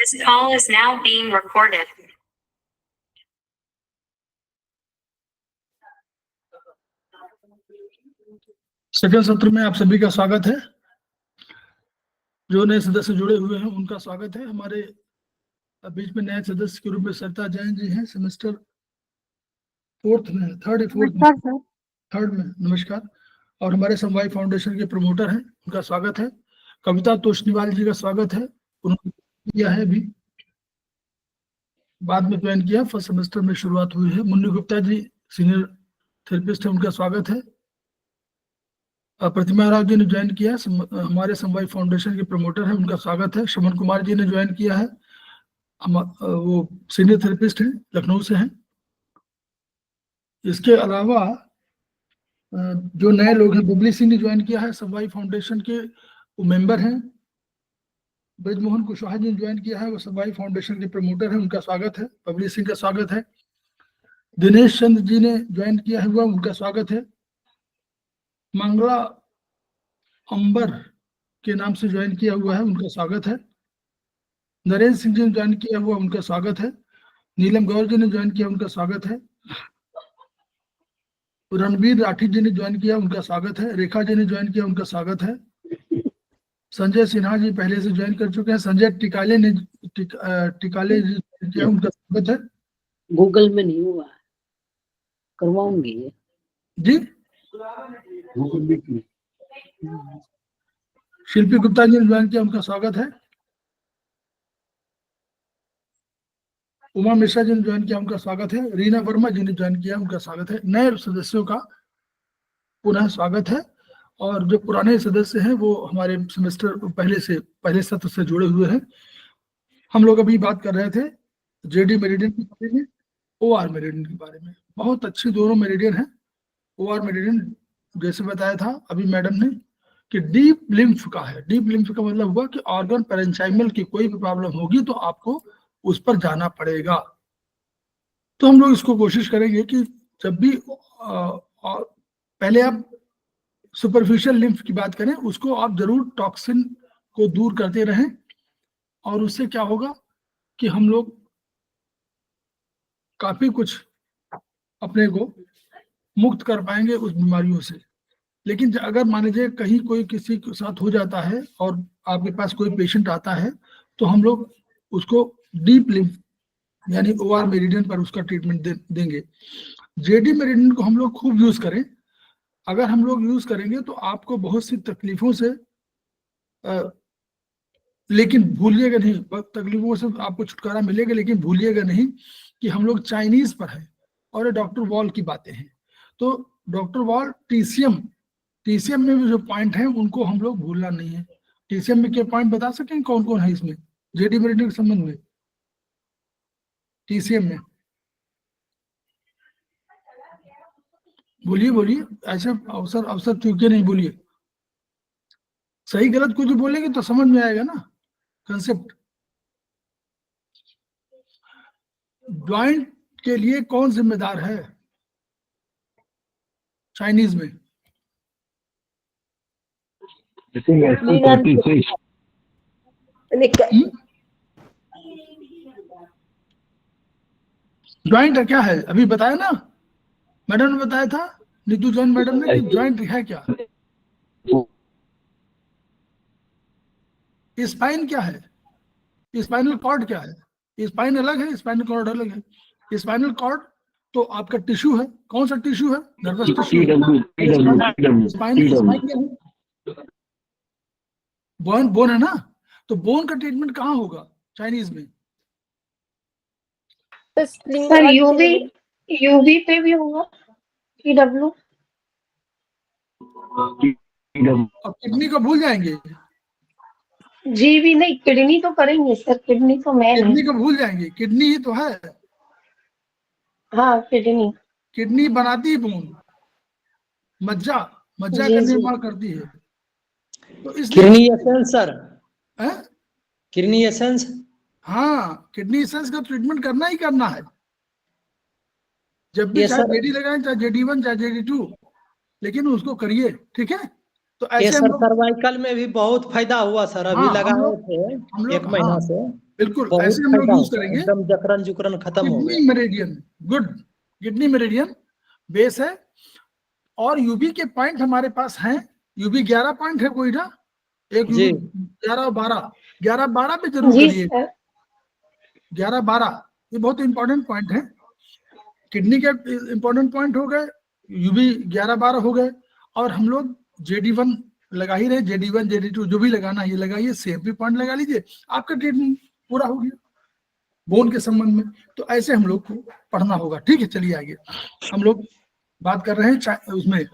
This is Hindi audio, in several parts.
This call is now being recorded. Second सत्र में आप सभी का स्वागत है। जो नए सदस्य जुड़े हुए हैं उनका स्वागत है। हमारे बीच में नए सदस्य के रूप में सरिता जैन जी हैं, सेमेस्टर थर्ड में। नमस्कार। और हमारे समवाय फाउंडेशन के प्रमोटर हैं, उनका स्वागत है। कविता तोष्णीवाल जी का स्वागत है, उन्होंने किया है भी, बाद में ज्वाइन किया, फर्स्ट सेमेस्टर में शुरुआत हुई है। मुन्नी गुप्ता जी सीनियर थेरेपिस्ट है, उनका स्वागत है। प्रतिमा राव जी ने ज्वाइन किया, हमारे समवाय फाउंडेशन के प्रमोटर हैं, उनका स्वागत है। शमन कुमार जी ने ज्वाइन किया है, वो सीनियर थेरेपिस्ट हैं, लखनऊ से हैं। इसके अलावा जो नए लोग हैं, बबली सिंह ने ज्वाइन किया है, समवाय फाउंडेशन के वो मेंबर हैं। ब्रजमोहन कुशवाहा जी ने ज्वाइन किया है, वो समवाय फाउंडेशन के प्रमोटर हैं, उनका स्वागत है। बबली सिंह का स्वागत है। दिनेश चंद्र जी ने ज्वाइन किया है, उनका स्वागत है। मंगला अंबर के नाम से ज्वाइन किया हुआ है, उनका स्वागत है। नरेंद्र सिंह जी ने ज्वाइन किया हुआ, उनका स्वागत है। नीलम गौर जी ने ज्वाइन किया, उनका स्वागत है। रणवीर राठी जी ने ज्वाइन किया, उनका स्वागत है। रेखा जी ने ज्वाइन किया, उनका स्वागत है। संजय सिन्हा जी पहले से ज्वाइन कर चुके हैं। संजय टिकाले ने टिकाले जी किया, उनका स्वागत है। गूगल में नहीं हुआ, करवाऊंगी जी। शिल्पी गुप्ता जी ने ज्वाइन किया, उनका स्वागत है। उमा मिश्रा जी ने ज्वाइन किया, उनका स्वागत है। रीना वर्मा जी ने ज्वाइन किया, उनका स्वागत है। नए सदस्यों का पुनः स्वागत है। और जो पुराने सदस्य हैं वो हमारे सेमेस्टर पहले सत्र से जुड़े हुए हैं। हम लोग अभी बात कर रहे थे जेडी मेरिडियन के बारे में, ओआर मेरिडियन के बारे में। बहुत अच्छी दोनों मेरिडियन है। ओआर मेरिडियन जैसे बताया था अभी मैडम ने कि डीप लिम्फ का है। डीप लिम्फ का मतलब हुआ कि ऑर्गन पैरेंचाइमल की कोई भी प्रॉब्लम होगी तो आपको उस पर जाना पड़ेगा। तो हम लोग इसको कोशिश करेंगे कि जब भी पहले आप सुपरफिशियल लिम्फ की बात करें, उसको आप जरूर टॉक्सिन को दूर करते रहें, और उससे क्या होगा कि हम लोग काफी कुछ अपने को मुक्त कर पाएंगे उस बीमारियों से। लेकिन अगर मान लीजिए कहीं कोई किसी के साथ हो जाता है और आपके पास कोई पेशेंट आता है, तो हम लोग उसको डीप लिम्फ यानी ओआर मेरिडियन पर उसका ट्रीटमेंट देंगे। जेडी मेरिडियन को हम लोग खूब यूज करें। अगर हम लोग यूज करेंगे तो आपको बहुत सी तकलीफों से लेकिन भूलिएगा नहीं, तकलीफों से आपको छुटकारा मिलेगा, लेकिन भूलिएगा नहीं कि हम लोग चाइनीज पर है और डॉक्टर वॉल की बातें हैं। तो डॉक्टर वॉल टीसीएम में भी जो पॉइंट है उनको हम लोग भूलना नहीं है। टीसीएम में क्या पॉइंट बता सकें कौन कौन है इसमें जेडी मेरिडियन के संबंध में? टीसीएम में बोलिए, ऐसे अवसर चूके नहीं, बोलिए। सही गलत कुछ बोलेंगे तो समझ में आएगा ना कंसेप्ट। ज्वाइंट के लिए कौन जिम्मेदार है चाइनीज में? ज्वाइंट क्या है अभी बताया ना, मैडम ने बताया था, नीतू जैन मैडम ने, कि ज्वाइंट है क्या? स्पाइन क्या है? स्पाइनल कॉर्ड क्या है? स्पाइन अलग है, स्पाइनल कॉर्ड अलग है। स्पाइनल कॉर्ड तो आपका टिश्यू है। कौन सा टिश्यू है? Nervous tissue. स्पाइन बोन है ना। तो बोन का ट्रीटमेंट कहाँ होगा चाइनीज में? सर यूवी पे भी होगा, टीडब्ल्यू। और किडनी को भूल जाएंगे? जी भी नहीं, किडनी तो करेंगे सर, किडनी तो मैं किडनी को भूल जाएंगे, किडनी ही तो है। हाँ किडनी बनाती है बोन, मज्जा का निर्माण करती है। तो इसलिए kidney essence sir, kidney essence, हाँ किडनी एसेंस का ट्रीटमेंट करना ही करना है जब भी, चाहे जेडी लगाएं, चाहे जेडी1, चाहे जेडी2, लेकिन उसको करिए, ठीक है। तो ऐसे सर सर्वाइकल में भी बहुत फायदा हुआ सर, अभी लगाए थे 1 महीना से। बिल्कुल बहुत ऐसे हम लोग फायदा यूज होता है, करेंगे। एकदम जकरन जुकरन खत्म हो किडनी गया। Meridian, good, kidney meridian base है। और यूबी के पॉइंट हमारे पास हैं, यूबी 11 पॉइंट है कोई ना, एक जी यूबी 11 12 पे जरूर जी करिए। सर। 11 12 ये बहुत इंपॉर्टेंट पॉइंट है। किडनी के इंपॉर्टेंट पॉइंट हो गए, यूबी 11 12 हो गए। और हम लोग JD1 लगा ही रहे, JD1 JD2 जो भी लगाना है ये लगाइए, CFP पॉइंट लगा लीजिए, आपका ट्रीटमेंट पूरा हो गया बोन के संबंध में। तो ऐसे हम लोग को पढ़ना होगा। ठीक है, चलिए आगे हम लोग बात कर रहे हैं उसमें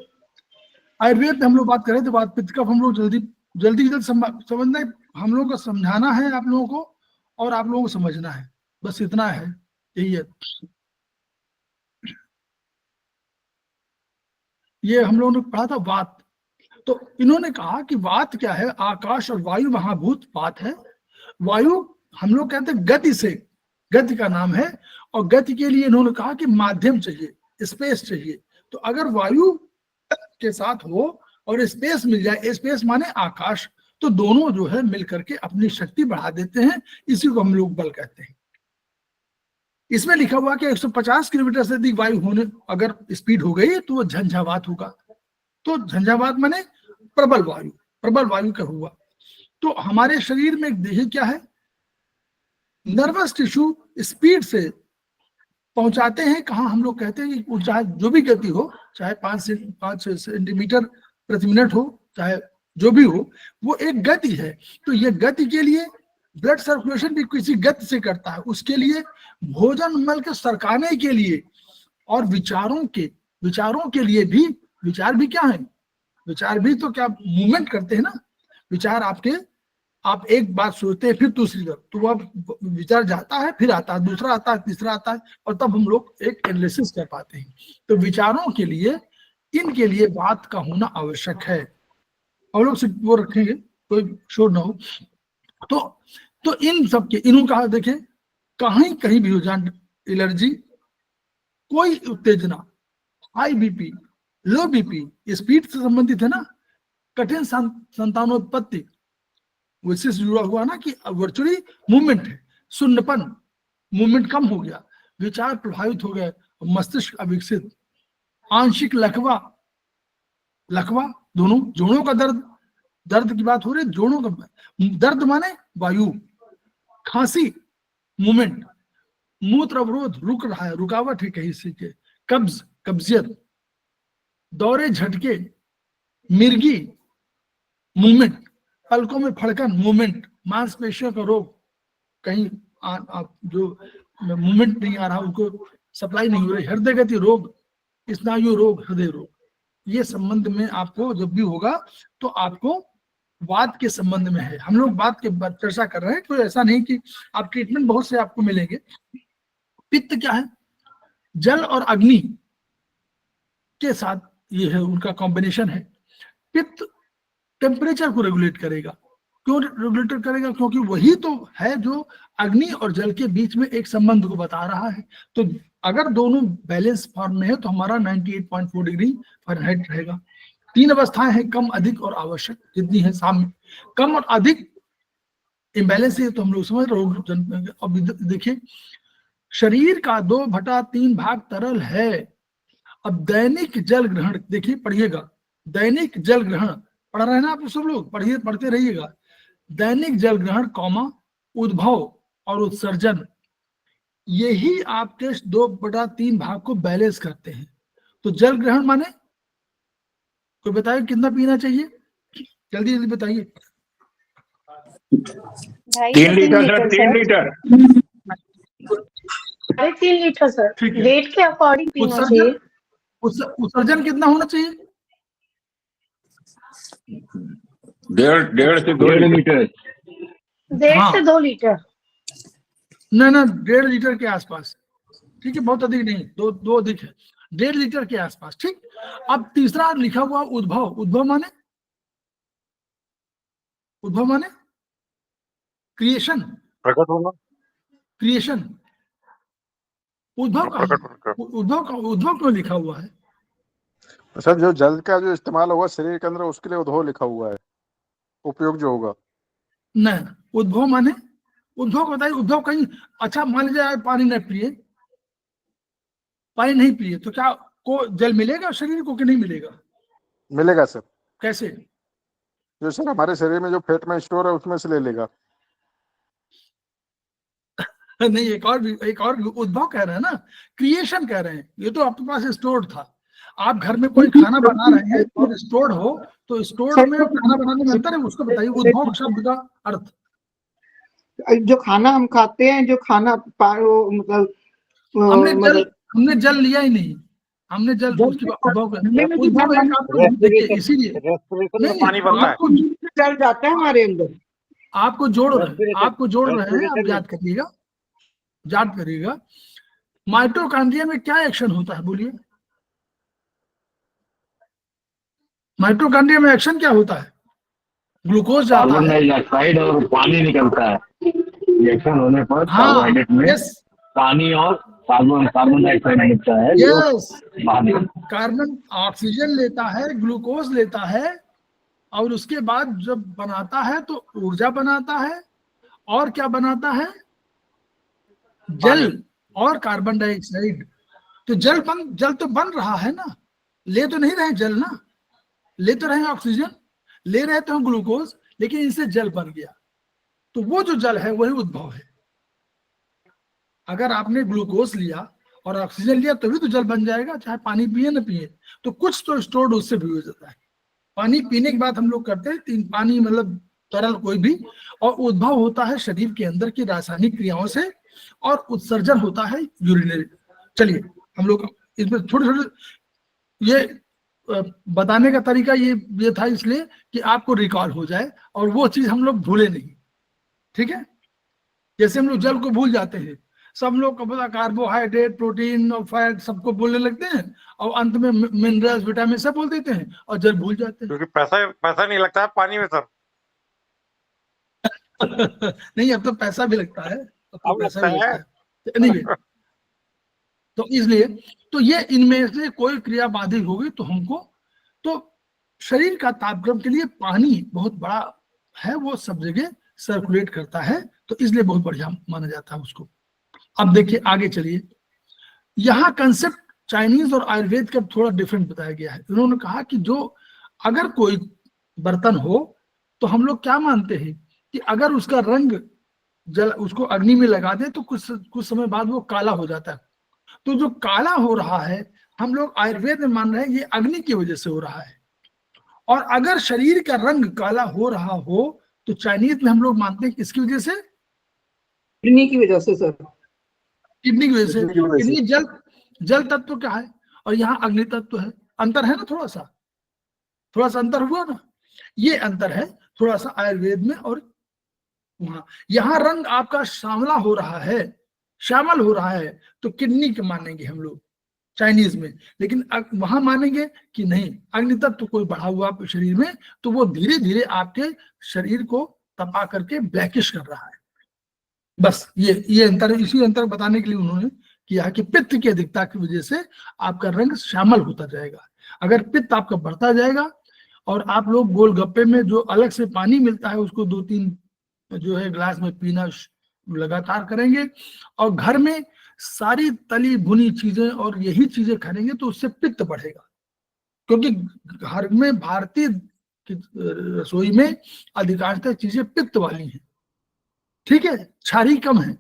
आयुर्वेद में हम लोग बात करें तो वात पित्त कफ हम लोग जल्दी समझना है, हम लोगों को समझाना है आप लोगों को, और आप लोगों को समझना है, बस इतना है, यही है। ये हम लोगों ने पढ़ा था वात। तो इन्होंने कहा कि वात क्या है, आकाश और वायु महाभूत वात है। वायु हम लोग कहते हैं गति से, गति का नाम है, और गति के लिए इन्होंने कहा कि माध्यम चाहिए, स्पेस चाहिए। तो अगर वायु के साथ हो और स्पेस मिल जाए, स्पेस माने आकाश, तो दोनों जो है मिलकर के अपनी शक्ति बढ़ा देते हैं, इसी को हम लोग बल कहते हैं। इसमें लिखा हुआ कि 150 किलोमीटर से अधिक वायु होने अगर स्पीड हो गई तो वो झंझावात होगा। तो झंझावात माने प्रबल वायु का हुआ। तो हमारे शरीर में देखिए क्या है, नर्वस टिश्यू स्पीड से पहुंचाते हैं कहाँ, हम लोग कहते हैं कि चाहे जो भी गति हो, चाहे 5 सेंटीमीटर प्रति मिनट हो, चाहे जो भी हो, वो एक गति है। तो ये गति के लिए ब्लड सर्कुलेशन भी किसी गति से करता है, उसके लिए भोजन मल के सरकाने के लिए, और विचारों के लिए भी, विचार भी क्या है, विचार भी तो क्या मूवमेंट करते हैं ना। विचार आपके, आप एक बात सोचते हैं फिर दूसरी तरफ, तो वह विचार जाता है, फिर आता है, दूसरा आता है, तीसरा आता है, और तब हम लोग एक एनालिसिस कर पाते हैं। तो विचारों के लिए, इनके लिए बात का होना आवश्यक है। और लोग वो रखेंगे, कोई शोर ना हो। तो इन सब के, इन्होंने कहा देखें, कहीं भी हो जाए एलर्जी, कोई उत्तेजना, हाई बीपी, लो बीपी, स्पीड से संबंधित है ना, कठिन संतानोत्पत्ति उससे जुड़ा हुआ ना, कि वर्चुअली मूवमेंट है, सुन्नपन, मूवमेंट कम हो गया, विचार प्रभावित हो गए, मस्तिष्क अविकसित, आंशिक लकवा दोनों जोड़ों का दर्द की बात हो रही है, जोड़ों का दर्द माने वायु, खांसी मूवमेंट, मूत्र अवरोध रुक रहा है, रुकावट है कहीं से के, कब्जियत, दौरे झटके, मिर्गी मूवमेंट, पलकों में फड़कन मूवमेंट, मांसपेशियों का रोग, कहीं जो मूवमेंट नहीं आ रहा, उनको सप्लाई नहीं हो रही, हृदय गति रोग, स्नायु रोग, हृदय रोग, ये संबंध में आपको जब भी होगा तो आपको वात के संबंध में है। हम लोग बात के बाद चर्चा कर रहे हैं, तो ऐसा नहीं कि आप ट्रीटमेंट बहुत से आपको मिलेंगे। पित्त क्या है, जल और अग्नि के साथ ये है, उनका कॉम्बिनेशन है। पित्त टेम्परेचर को रेगुलेट करेगा, क्यों रेगुलेट करेगा, क्योंकि वही तो है जो अग्नि और जल के बीच में एक संबंध को बता रहा है। तो अगर दोनों बैलेंस फॉर्म में है तो हमारा 98.4 डिग्री फ़ारेनहाइट रहेगा। 3 अवस्थाएं हैं, कम, अधिक और आवश्यक, जितनी है सामने। कम और अधिक इम्बैलेंस है तो हम लोग समझ रहे हो। अब देखिए, शरीर का 2/3 भाग तरल है। अब दैनिक जल ग्रहण, देखिए पढ़िएगा, दैनिक जल ग्रहण पढ़ रहे हैं ना आप सब लोग, पढ़ते रहिएगा। दैनिक जल ग्रहण कौमा, उद्भव और उत्सर्जन, यही आपके 2/3 भाग को बैलेंस करते हैं। तो जल ग्रहण माने, कोई बताए कितना पीना चाहिए, जल्दी जल्दी बताइए। 3 litre sir, 3 litre. 3.5 litre sir, ठीक है। वेट के अकॉर्डिंग पीना चाहिए। उत्सर्जन कितना होना चाहिए? 1.5 से 2 लीटर। 1.5 से 2 लीटर। ना 1.5 लीटर के आसपास, ठीक है, बहुत अधिक नहीं, दो अधिक है, 1.5 लीटर के आसपास, ठीक। अब तीसरा लिखा हुआ उद्भव, उद्भव माने क्रिएशन, प्रकट होना, क्रिएशन। उद्भव क्यों लिखा हुआ है? सर जो जल का जो इस्तेमाल होगा शरीर के अंदर, उसके लिए उद्भव लिखा हुआ है, उपयोग जो होगा। नहीं, उद्भव उद्धव को बताइए, उद्धव कहीं, अच्छा मान लीजिए आप पानी नहीं पिए, पानी नहीं पिए तो क्या को जल मिलेगा शरीर को कि नहीं मिलेगा? मिलेगा सर। कैसे? जो सर हमारे शरीर में जो फैट में स्टोर है उसमें से ले लेगा। नहीं, एक और उद्भव कह रहे हैं ना, क्रिएशन कह रहे हैं, ये तो आपके पास स्टोर्ड था। आप घर में कोई खाना बना रहे हैं और स्टोर्ड हो, तो स्टोर्ड में और खाना बनाने में अंतर है, उसको बताइए उद्भव शब्द का अर्थ। जो खाना हम खाते हैं, जो खाना मतलब हमने जल लिया ही नहीं, हमने जल उसकी उद्भव एक आपको देखिए, इसीलिए पानी बनता है, आपको जल जाता है हमारे अंदर। आपको जोड़ रहे हैं, आप याद करिएगा, याद करिएगा। माइटोकॉन्ड्रिया में क्या एक्शन होता है बोलिए? माइटोकॉन्ड्रिया में एक्शन क्या होता है? ग्लूकोज जाता है, कार्बन डाइऑक्साइड और पानी निकलता है। रिएक्शन होने पर कार्बोहाइड्रेट में पानी और कार्बन डाइऑक्साइड निकलता है। यस, कार्बन ऑक्सीजन लेता है, ग्लूकोज लेता है, और उसके बाद जब बनाता है तो ऊर्जा बनाता है, और क्या बनाता है? जल और कार्बन डाइऑक्साइड। तो जल तो बन रहा है ना, ले तो नहीं रहे जल ना, ले तो रहे ऑक्सीजन, ले रहे तो ग्लूकोज, लेकिन इससे जल बन गया। तो वो जो जल है वही उद्भव है। अगर आपने ग्लूकोज लिया और ऑक्सीजन लिया तभी तो जल बन जाएगा, चाहे पानी पिए ना पिए, तो कुछ तो स्टोर्ड उससे भी हो जाता है। पानी पीने के बाद हम लोग करते हैं पानी मतलब तरल कोई भी, और उद्भव होता है शरीर के अंदर की रासायनिक क्रियाओं से, और उत्सर्जन होता है यूरिनरी। चलिए हम लोग इसमें थोड़े थोड़े ये बताने का तरीका ये था इसलिए कि आपको रिकॉल हो जाए और वो चीज हम लोग भूले नहीं, ठीक है? जैसे हम लोग जल को भूल जाते हैं, सब लोग को पता कार्बोहाइड्रेट, प्रोटीन और फैट सबको बोलने लगते हैं, और अंत में मिनरल्स, विटामिन सब बोल देते हैं और जल भूल जाते हैं। क्योंकि पैसा नहीं लगता है पानी में सर। नहीं, अब तो पैसा भी लगता है, अब तो पैसा भी लगता है। नहीं, तो इसलिए तो ये इनमें से कोई क्रिया बाधित होगी तो हमको, तो शरीर का तापक्रम के लिए पानी बहुत बड़ा है, वो सब जगह सर्कुलेट करता है, तो इसलिए बहुत बढ़िया माना जाता है उसको। अब देखिए आगे चलिए, यहाँ कंसेप्ट चाइनीज और आयुर्वेद का थोड़ा डिफरेंट बताया गया है। उन्होंने कहा कि जो अगर कोई बर्तन हो तो हम लोग क्या मानते हैं कि अगर उसका रंग उसको अग्नि में लगा दे तो कुछ समय बाद वो काला हो जाता है। तो जो काला हो रहा है हम लोग आयुर्वेद में मान रहे हैं ये अग्नि की वजह से हो रहा है। और अगर शरीर का रंग काला हो रहा हो तो चाइनीज में हम लोग मानते हैं किसकी वजह से? किडनी की वजह से सर। किडनी की वजह से। किडनी जल तत्व क्या है और यहाँ अग्नि तत्व है, अंतर है ना, थोड़ा सा अंतर हुआ ना, ये अंतर है थोड़ा सा आयुर्वेद में और वहां। यहाँ रंग आपका श्यामला हो रहा है, श्यामल हो रहा है, तो किडनी के मानेंगे हम लोग चाइनीज में, लेकिन वहां मानेंगे कि नहीं, अग्नि तत्व कोई बढ़ा हुआ आपके शरीर में तो वो धीरे धीरे आपके शरीर को तपा करके ब्लैकिश कर रहा है। बस ये अंतर, इसी अंतर बताने के लिए उन्होंने किया कि पित्त की अधिकता की वजह से आपका रंग श्यामल होता जाएगा। अगर पित्त आपका बढ़ता जाएगा और आप लोग गोलगप्पे में जो अलग से पानी मिलता है उसको 2-3 जो है ग्लास में पीना लगातार करेंगे, और घर में सारी तली भुनी चीजें और यही चीजें खाएंगे तो उससे पित्त बढ़ेगा, क्योंकि घर में भारतीय रसोई में अधिकांशतः चीजें पित्त वाली हैं, ठीक है, क्षारी कम है।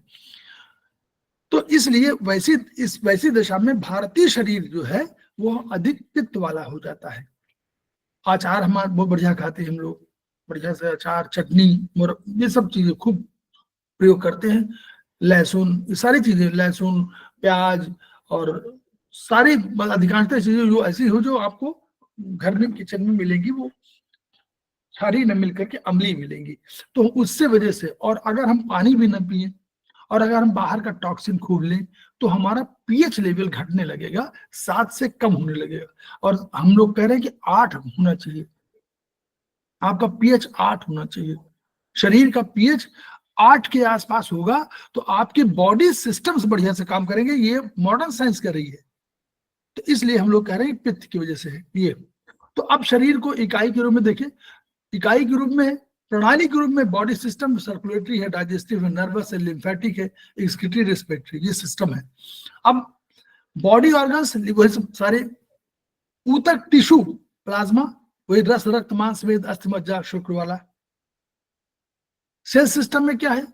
तो इसलिए वैसी दशा में भारतीय शरीर जो है वो अधिक पित्त वाला हो जाता है। अचार हमारे बहुत बढ़िया खाते हैं हम लोग, बढ़िया से अचार, चटनी, ये सब चीजें खूब प्रयोग करते हैं। लहसुन, ये सारी चीजें, लहसुन, प्याज और सारी अधिकांशतः चीजें जो ऐसी हो जो आपको घर में किचन में मिलेंगी वो क्षारी न मिलकर के अम्लीय मिलेंगी। तो उससे वजह से, और अगर हम पानी भी न पिए और अगर हम बाहर का टॉक्सिन खूब लें तो हमारा पीएच लेवल घटने लगेगा, 7 से कम होने लगेगा। और हम लोग कह रहे हैं कि 8 होना चाहिए, आपका पीएच 8 होना चाहिए। शरीर का पीएच 8 के आसपास होगा तो आपके बॉडी सिस्टम्स बढ़िया से काम करेंगे, ये मॉडर्न साइंस कर रही है। तो इसलिए हम लोग कह रहे हैं पित्त की वजह से है ये। तो अब शरीर को इकाई के रूप में देखें, इकाई के रूप में प्रणाली के रूप में बॉडी सिस्टम सर्कुलेटरी है, डाइजेस्टिव है, नर्वस है, लिम्फेटिक है, एक्सक्रीटरी, रेस्पिरेटरी, ये सिस्टम है। अब बॉडी ऑर्गन्स वही सब सारे, ऊतक टिश्यू, प्लाज्मा वही रस, रक्त, मांस, मेद, अस्थि, मज्जा, शुक्र वाला। सेल सिस्टम में क्या है,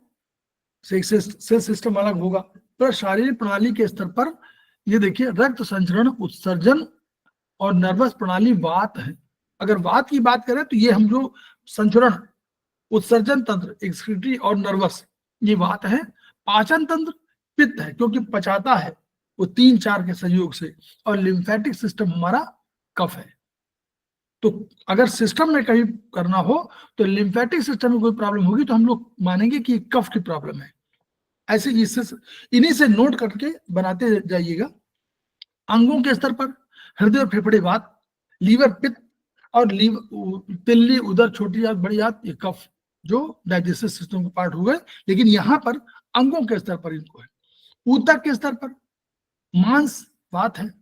सेल सिस्टम अलग होगा। पर शारीरिक प्रणाली के स्तर पर ये देखिए, रक्त संचरण, उत्सर्जन और नर्वस प्रणाली वात है। अगर वात की बात करें तो ये हम जो संचरण, उत्सर्जन तंत्र, एक्सक्रीटरी और नर्वस, ये वात है। पाचन तंत्र पित्त है, क्योंकि पचाता है वो 3-4 के सहयोग से। और लिम्फेटिक सिस्टम हमारा कफ है। तो अगर सिस्टम में कहीं करना हो तो लिम्फेटिक सिस्टम में कोई प्रॉब्लम होगी तो हम लोग मानेंगे कि कफ की प्रॉब्लम है। ऐसे इन्हीं से नोट करके बनाते जाइएगा। अंगों के स्तर पर हृदय और फेफड़े वात, लीवर पित्त, और तिल्ली, उदर, छोटी आंत, बड़ी आंत, ये कफ, जो डाइजेस्टिव सिस्टम के पार्ट हो गए। लेकिन यहाँ पर अंगों के स्तर पर इनको है। ऊतक के स्तर पर मांस वात है,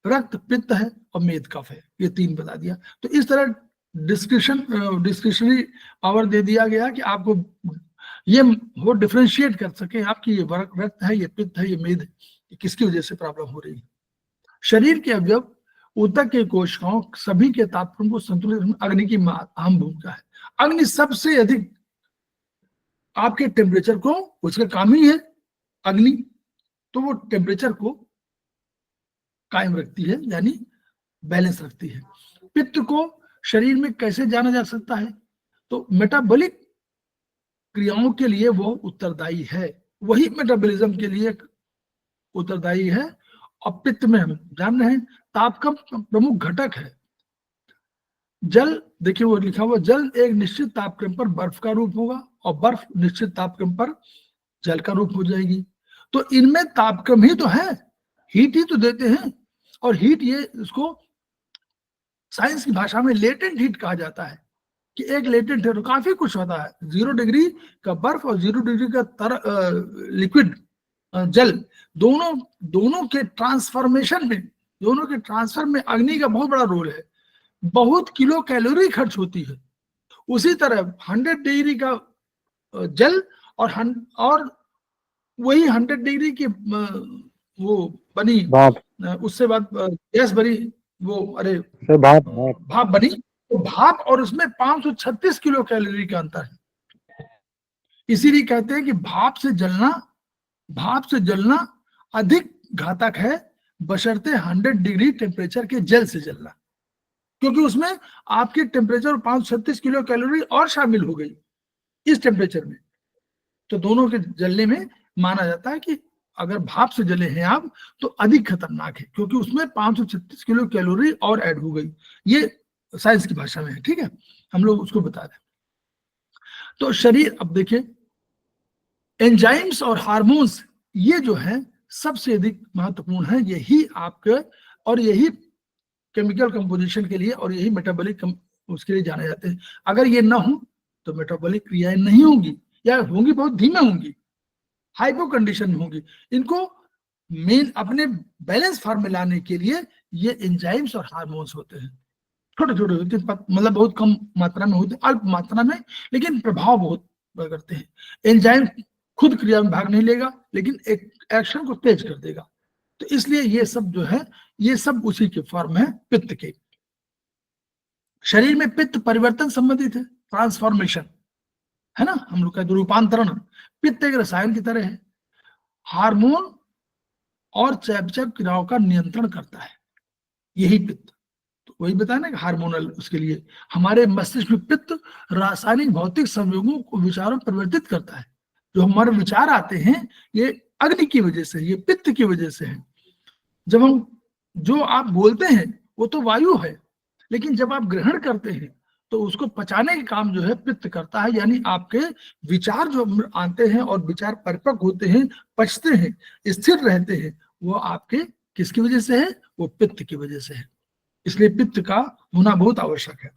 रक्त पित्त है और मेद कफ है। ये 3 बता दिया। तो इस तरह डिस्क्रिशनरी पावर दे दिया गया कि आपको ये वो डिफरेंशिएट कर सके आपकी ये रक्त है, ये पित्त है, ये मेद है, ये किसकी वजह से प्रॉब्लम हो रही है। शरीर के अवयव, ऊतक के कोशिकाओं, सभी के तापक्रम को संतुलित रखने में अग्नि की अहम भूमिका है। अग्नि सबसे अधिक आपके टेम्परेचर को, उसका काम ही है अग्नि, तो वो टेम्परेचर को कायम रखती है, यानी बैलेंस रखती है। पित्त को शरीर में कैसे जाना जा सकता है, तो मेटाबॉलिक क्रियाओं के लिए वो उत्तरदायी है, वही मेटाबॉलिज्म के लिए उत्तरदायी है। और पित्त में हम जान रहे हैं तापक्रम प्रमुख घटक है। जल, देखिए वो लिखा हुआ, जल एक निश्चित तापक्रम पर बर्फ का रूप होगा और बर्फ निश्चित तापक्रम पर जल का रूप हो जाएगी। तो इनमें तापक्रम ही तो है, हीट ही तो देते हैं। और हीट, ये इसको साइंस की भाषा में लेटेंट हीट कहा जाता है कि एक लेटेंट है। तो काफी कुछ होता है। 0 डिग्री का बर्फ और 0 डिग्री का लिक्विड जल, दोनों के ट्रांसफॉर्मेशन में, दोनों के ट्रांसफर में अग्नि का बहुत बड़ा रोल है। बहुत किलो कैलोरी खर्च होती है। उसी तरह 100 डिग्री का जल और वही 100 डिग्री की वो बनी, उससे बाद गैस बनी, वो अरे भाप बनी, तो भाप और उसमें 536 किलो कैलोरी का अंतर है। इसीलिए कहते हैं कि भाप से जलना अधिक घातक है बशर्ते 100 डिग्री टेम्परेचर के जल से जलना, क्योंकि उसमें आपके टेम्परेचर 536 किलो कैलोरी और शामिल हो गई इस टेम्परेचर में। तो दोनों के जलने में माना जाता है कि अगर भाप से जले हैं आप तो अधिक खतरनाक है, क्योंकि उसमें 536 किलो कैलोरी और ऐड हो गई। ये साइंस की भाषा में है, ठीक है, हम लोग उसको बता रहे हैं। तो शरीर, अब देखिए, एंजाइम्स और हार्मोन्स, ये जो है सबसे अधिक महत्वपूर्ण है। यही आपके, और यही केमिकल कंपोजिशन के लिए और यही मेटाबॉलिक उसके लिए जाने जाते हैं। अगर ये ना हो तो मेटाबॉलिक क्रियाएं नहीं होंगी, या होंगी बहुत धीमे होंगी, हाइपो कंडीशन में होंगी। इनको मेन अपने बैलेंस फॉर्म में लाने के लिए ये एंजाइम्स और हार्मोन्स होते हैं। छोटे छोटे होते हैं, मतलब बहुत कम मात्रा में होते हैं, अल्प मात्रा में, लेकिन प्रभाव बहुत करते हैं। एंजाइम खुद क्रिया में भाग नहीं लेगा, लेकिन एक एक्शन को तेज कर देगा। तो इसलिए ये सब जो है, ये सब उसी के फॉर्म है, पित्त के। शरीर में पित्त परिवर्तन संबंधित है, ट्रांसफॉर्मेशन है ना, हम लोग कहते हैं रूपांतरण। पित्त एक रसायन की तरह है, हार्मोन और चयापचय क्रियाओं का नियंत्रण करता है, यही पित्त। तो वही बताया ना, हार्मोनल, उसके लिए हमारे मस्तिष्क में पित्त रासायनिक भौतिक संयोगों को विचारों में परिवर्तित करता है। जो हमारे विचार आते हैं ये अग्नि की वजह से, ये पित्त की वजह से है। जब हम, जो आप बोलते हैं वो तो वायु है, लेकिन जब आप ग्रहण करते हैं तो उसको पचाने का काम जो है पित्त करता है। यानी आपके विचार जो आते हैं और विचार परिपक्व होते हैं, पचते हैं, स्थिर रहते हैं, वो आपके किसकी वजह से है, वो पित्त की वजह से है। इसलिए पित्त का होना बहुत आवश्यक है।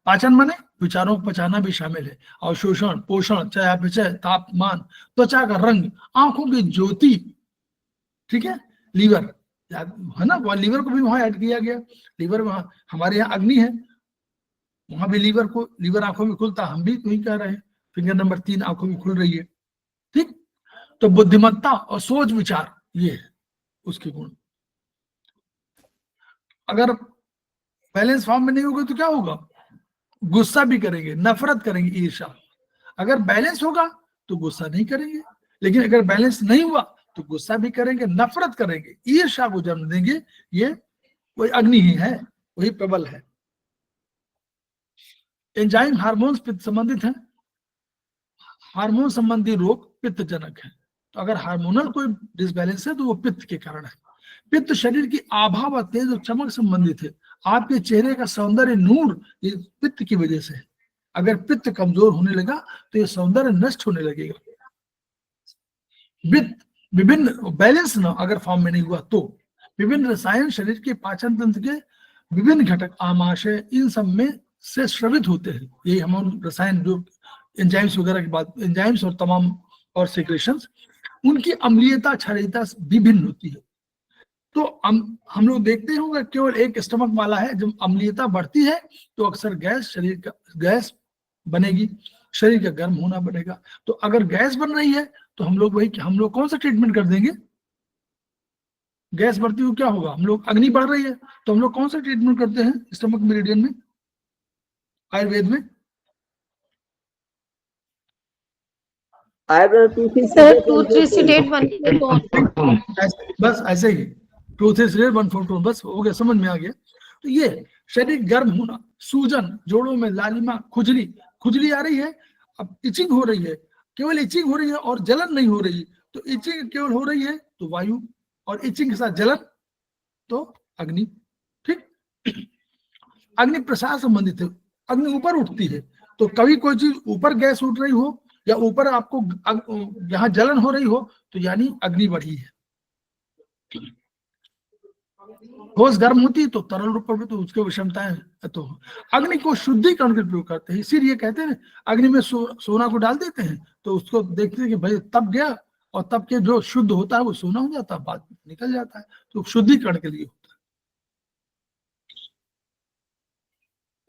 पाचन माने विचारों को पचाना भी शामिल है। अवशोषण, पोषण, चयापचय, तापमान, त्वचा का रंग, आंखों की ज्योति, ठीक है, लीवर है ना, वहां लीवर को भी वहां ऐड किया गया। लीवर वहां, हमारे यहाँ अग्नि है, वहां भी लीवर आंखों में खुलता, हम भी वही कह रहे हैं, फिंगर नंबर 3 आंखों में खुल रही है। ठीक, तो बुद्धिमत्ता और सोच विचार ये है उसके गुण। अगर बैलेंस फॉर्म में नहीं होगा तो क्या होगा, गुस्सा भी करेंगे, नफरत करेंगे, ईर्ष्या। अगर बैलेंस होगा तो गुस्सा नहीं करेंगे, लेकिन अगर बैलेंस नहीं हुआ तो गुस्सा भी करेंगे, नफरत करेंगे, ईर्ष्या को जन्म देंगे। ये वही अग्नि ही है, वही प्रबल है। एंजाइम हार्मोन्स पित्त संबंधित हैं, हार्मोन संबंधी रोग पित्तजनक है। तो अगर हार्मोनल कोई डिसबैलेंस है तो वो पित्त के कारण है। पित्त शरीर की आभा व तेज और चमक संबंधित है। आपके चेहरे का सौंदर्य नूर ये पित्त की वजह से है। अगर पित्त कमजोर होने लगा तो ये सौंदर्य नष्ट होने लगेगा। विभिन्न बैलेंस न अगर फॉर्म में नहीं हुआ तो विभिन्न रसायन शरीर के पाचन तंत्र के विभिन्न घटक, आमाशय, इन सब में से स्रवित होते हैं। यही हम रसायन जो एंजाइम्स वगैरह की बात, एंजाइम्स और तमाम और सेक्रेशंस, उनकी अम्लीयता क्षारीयता विभिन्न होती है। तो हम लोग देखते होंगे केवल एक स्टमक वाला है, जब अम्लीयता बढ़ती है तो अक्सर शरीर का गैस बनेगी, शरीर का गर्म होना बढ़ेगा। तो अगर गैस बन रही है तो हम लोग कौन सा ट्रीटमेंट कर देंगे? गैस बढ़ती हुई क्या होगा, हम लोग अग्नि बढ़ रही है तो हम लोग कौन सा ट्रीटमेंट करते हैं स्टमक मेरिडियन में, आयुर्वेद में? सर 2-3 बस ऐसे ही 2-3 बस हो गया, समझ में आ गया। तो ये शरीर गर्म होना, सूजन, जोड़ों में लालिमा, खुजली आ रही है, अब इचिंग हो रही है, केवल इचिंग हो रही है और जलन नहीं हो रही। तो इचिंग केवल हो रही है तो वायु, और इचिंग के साथ जलन तो अग्नि। ठीक, अग्नि प्रसार संबंधित है। अग्नि ऊपर उठती है, तो कभी कोई चीज ऊपर गैस उठ रही हो या ऊपर आपको यहाँ जलन हो रही हो तो यानी अग्नि बढ़ी है। ठोस गर्म होती है तो तरल रूप में तो उसके विषमताएं। तो अग्नि को शुद्धिकरण के प्रयोग करते हैं, इसीलिए कहते हैं अग्नि में सोना को डाल देते हैं तो उसको देखते हैं कि भाई तब गया, और तब के जो शुद्ध होता है वो सोना हो जाता है, बाद में निकल जाता है। तो शुद्धिकरण के लिए होता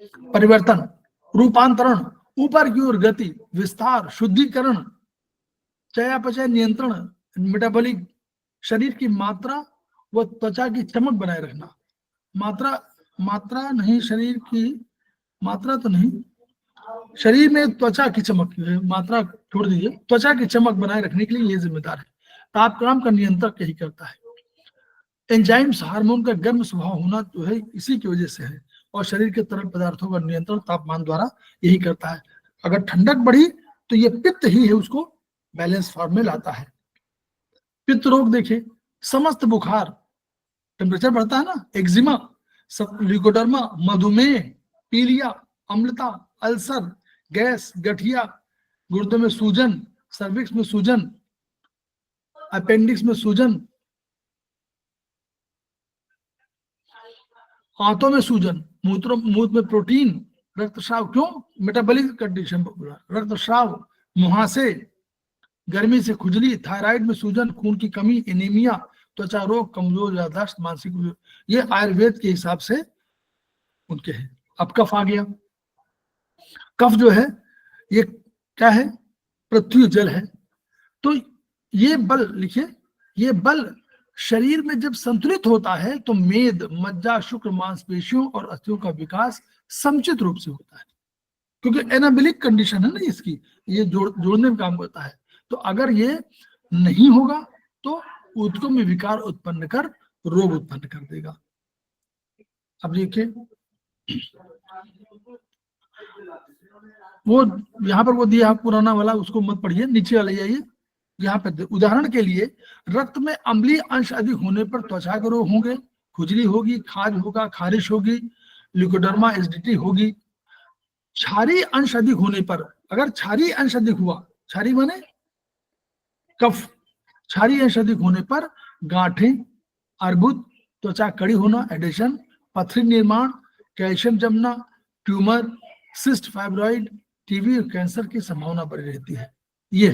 है। परिवर्तन, रूपांतरण, ऊपर की ओर गति, विस्तार, शुद्धिकरण, चयापचय नियंत्रण, मेटाबॉलिक, शरीर की मात्रा व त्वचा की चमक बनाए रखना। मात्रा नहीं, शरीर की मात्रा तो नहीं, शरीर में त्वचा की चमक, मात्रा छोड़ दीजिए, त्वचा की चमक बनाए रखने के लिए ये जिम्मेदार है। तापक्रम का नियंत्रण यही करता है। एंजाइम्स हार्मोन का गर्म स्वभाव होना जो है इसी की वजह से है, और शरीर के तरल पदार्थों का नियंत्रण तापमान द्वारा यही करता है। अगर ठंडक बढ़ी तो ये पित्त ही है, उसको बैलेंस फॉर्म में लाता है। पित्त रोग देखिए, समस्त बुखार, टेम्परेचर बढ़ता है ना, एक्जिमा, ल्यूकोडर्मा, मधुमेह, पीलिया, अम्लता, अल्सर, गैस, गठिया, गुर्दे में सूजन, सर्विक्स में सूजन, अपेंडिक्स में सूजन, आंतों में सूजन, मूत्र में प्रोटीन, रक्तस्राव, क्यों? मेटाबॉलिक कंडीशन, रक्तस्राव, मुहासे, गर्मी से खुजली, थायराइड में सूजन, खून की कमी, एनीमिया, त्वचा रोग, कमजोर याददाश्त, मानसिक, ये आयुर्वेद के हिसाब से उनके हैं। अब कफ आ गया। कफ जो है ये क्या है? पृथ्वी जल है। तो ये बल लिखिए, ये बल शरीर में जब संतुलित होता है तो मेद, मज्जा, शुक्र, मांसपेशियों और अस्थियों का विकास समुचित रूप से होता है, क्योंकि एनाबॉलिक कंडीशन है ना इसकी, ये जोड़ने में काम करता है। तो अगर ये नहीं होगा तो ऊतकों में विकार उत्पन्न कर रोग उत्पन्न कर देगा। अब देखिए वो यहाँ पर वो दिया पुराना वाला, उसको मत पढ़िए, नीचे वाले जाइए। यहाँ पे उदाहरण के लिए, रक्त में अम्लीय अंश अधिक होने पर त्वचा के रोग होंगे, खुजली होगी, खाज होगा, खारिश होगी, ल्यूकोडर्मा, एसिडिटी होगी। क्षारीय अंश अधिक होने पर, अगर क्षारीय अंश अधिक हुआ, क्षारीय माने कफ, क्षारीय अंश अधिक होने पर गांठें, अर्बुद, त्वचा कड़ी होना, एडेशन, पथरी निर्माण, कैल्शियम जमना, ट्यूमर, सिस्ट, फाइब्रॉइड, टीबी और कैंसर की संभावना बढ़ी रहती है। ये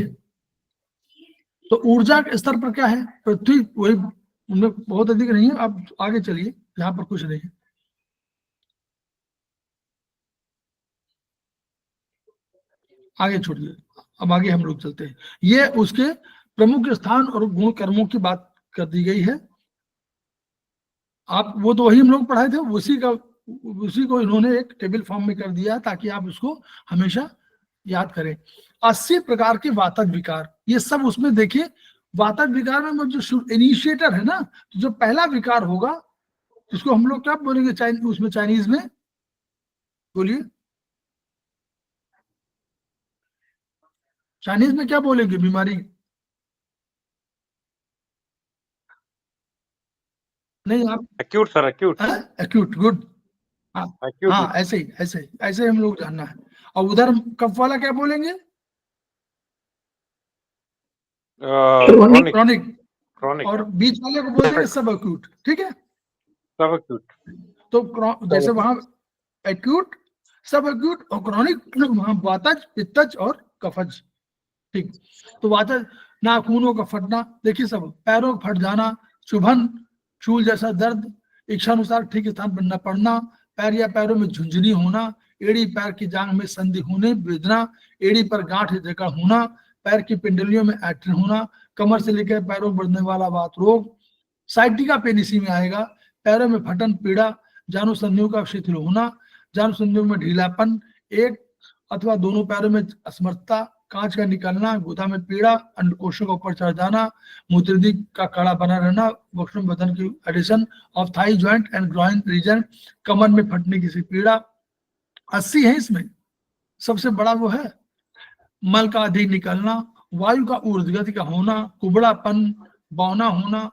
तो ऊर्जा के स्तर पर क्या है? पृथ्वी वही, उनमें बहुत अधिक नहीं है। अब आगे चलिए, यहाँ पर कुछ नहीं है। आगे छोड़िए, अब आगे हम लोग चलते हैं। ये उसके प्रमुख स्थान और गुण कर्मों की बात कर दी गई है। आप वो तो वही हम लोग पढ़ाए थे, उसी को इन्होंने एक टेबल फॉर्म में कर दिया ताकि आप उसको हमेशा याद करें। 80 प्रकार के वातज विकार, ये सब उसमें देखिए। वातज विकार में जो इनिशिएटर है ना, तो जो पहला विकार होगा इसको हम लोग क्या बोलेंगे उसमें चाइनीज में, बोलिए चाइनीज में क्या बोलेंगे बीमारी? नहीं आप acute sir, acute. Acute, good. हाँ एक्यूट हाँ, ऐसे ही ऐसे हम लोग जानना है। और उधर कफ वाला क्या बोलेंगे? क्रॉनिक। क्रॉनिक। क्रॉनिक और बीच वाले को बोल देंगे सब एक्यूट, ठीक है। सब एक्यूट। तो जैसे वहां एक्यूट, सब एक्यूट और क्रॉनिक, वहां वातज, पित्तज और कफज, ठीक। तो वातज, नाखूनों का फटना, देखिए सब, पैरों का फट जाना, चुभन, चूल जैसा दर्द, इच्छानुसार ठीक स्थान पर न पड़ना, पैर या पैरों में झुंझुनी होना, एड़ी पैर की जांग में संधि होने, वेदना, एड़ी पर गांठ जकड़ होना, पैर की पिंडलियों में ऐंठन होना, कमर से लेकर पैरों बढ़ने वाला वात रोग, साइटिका पेन इसी में आएगा, पैरों में फटन, पीड़ा, जानू संधियों का शिथिल होना, जानू संधियों में ढीलापन, एक अथवा दोनों पैरों में असमर्थता, कांच का निकलना, गुदा में पीड़ा, अंडकोशों का ऊपर चढ़ जाना, मूत्रदी का कड़ा बना रहना, वक्ष्ण बदन की addition of thigh joint and groin region, कमर में फटने की सी पीड़ा। 80 है इसमें। सबसे बड़ा वो है मल का अधिक निकलना, वायु का ऊर्ध्वगति का होना, कुबड़ापन, बौना होना,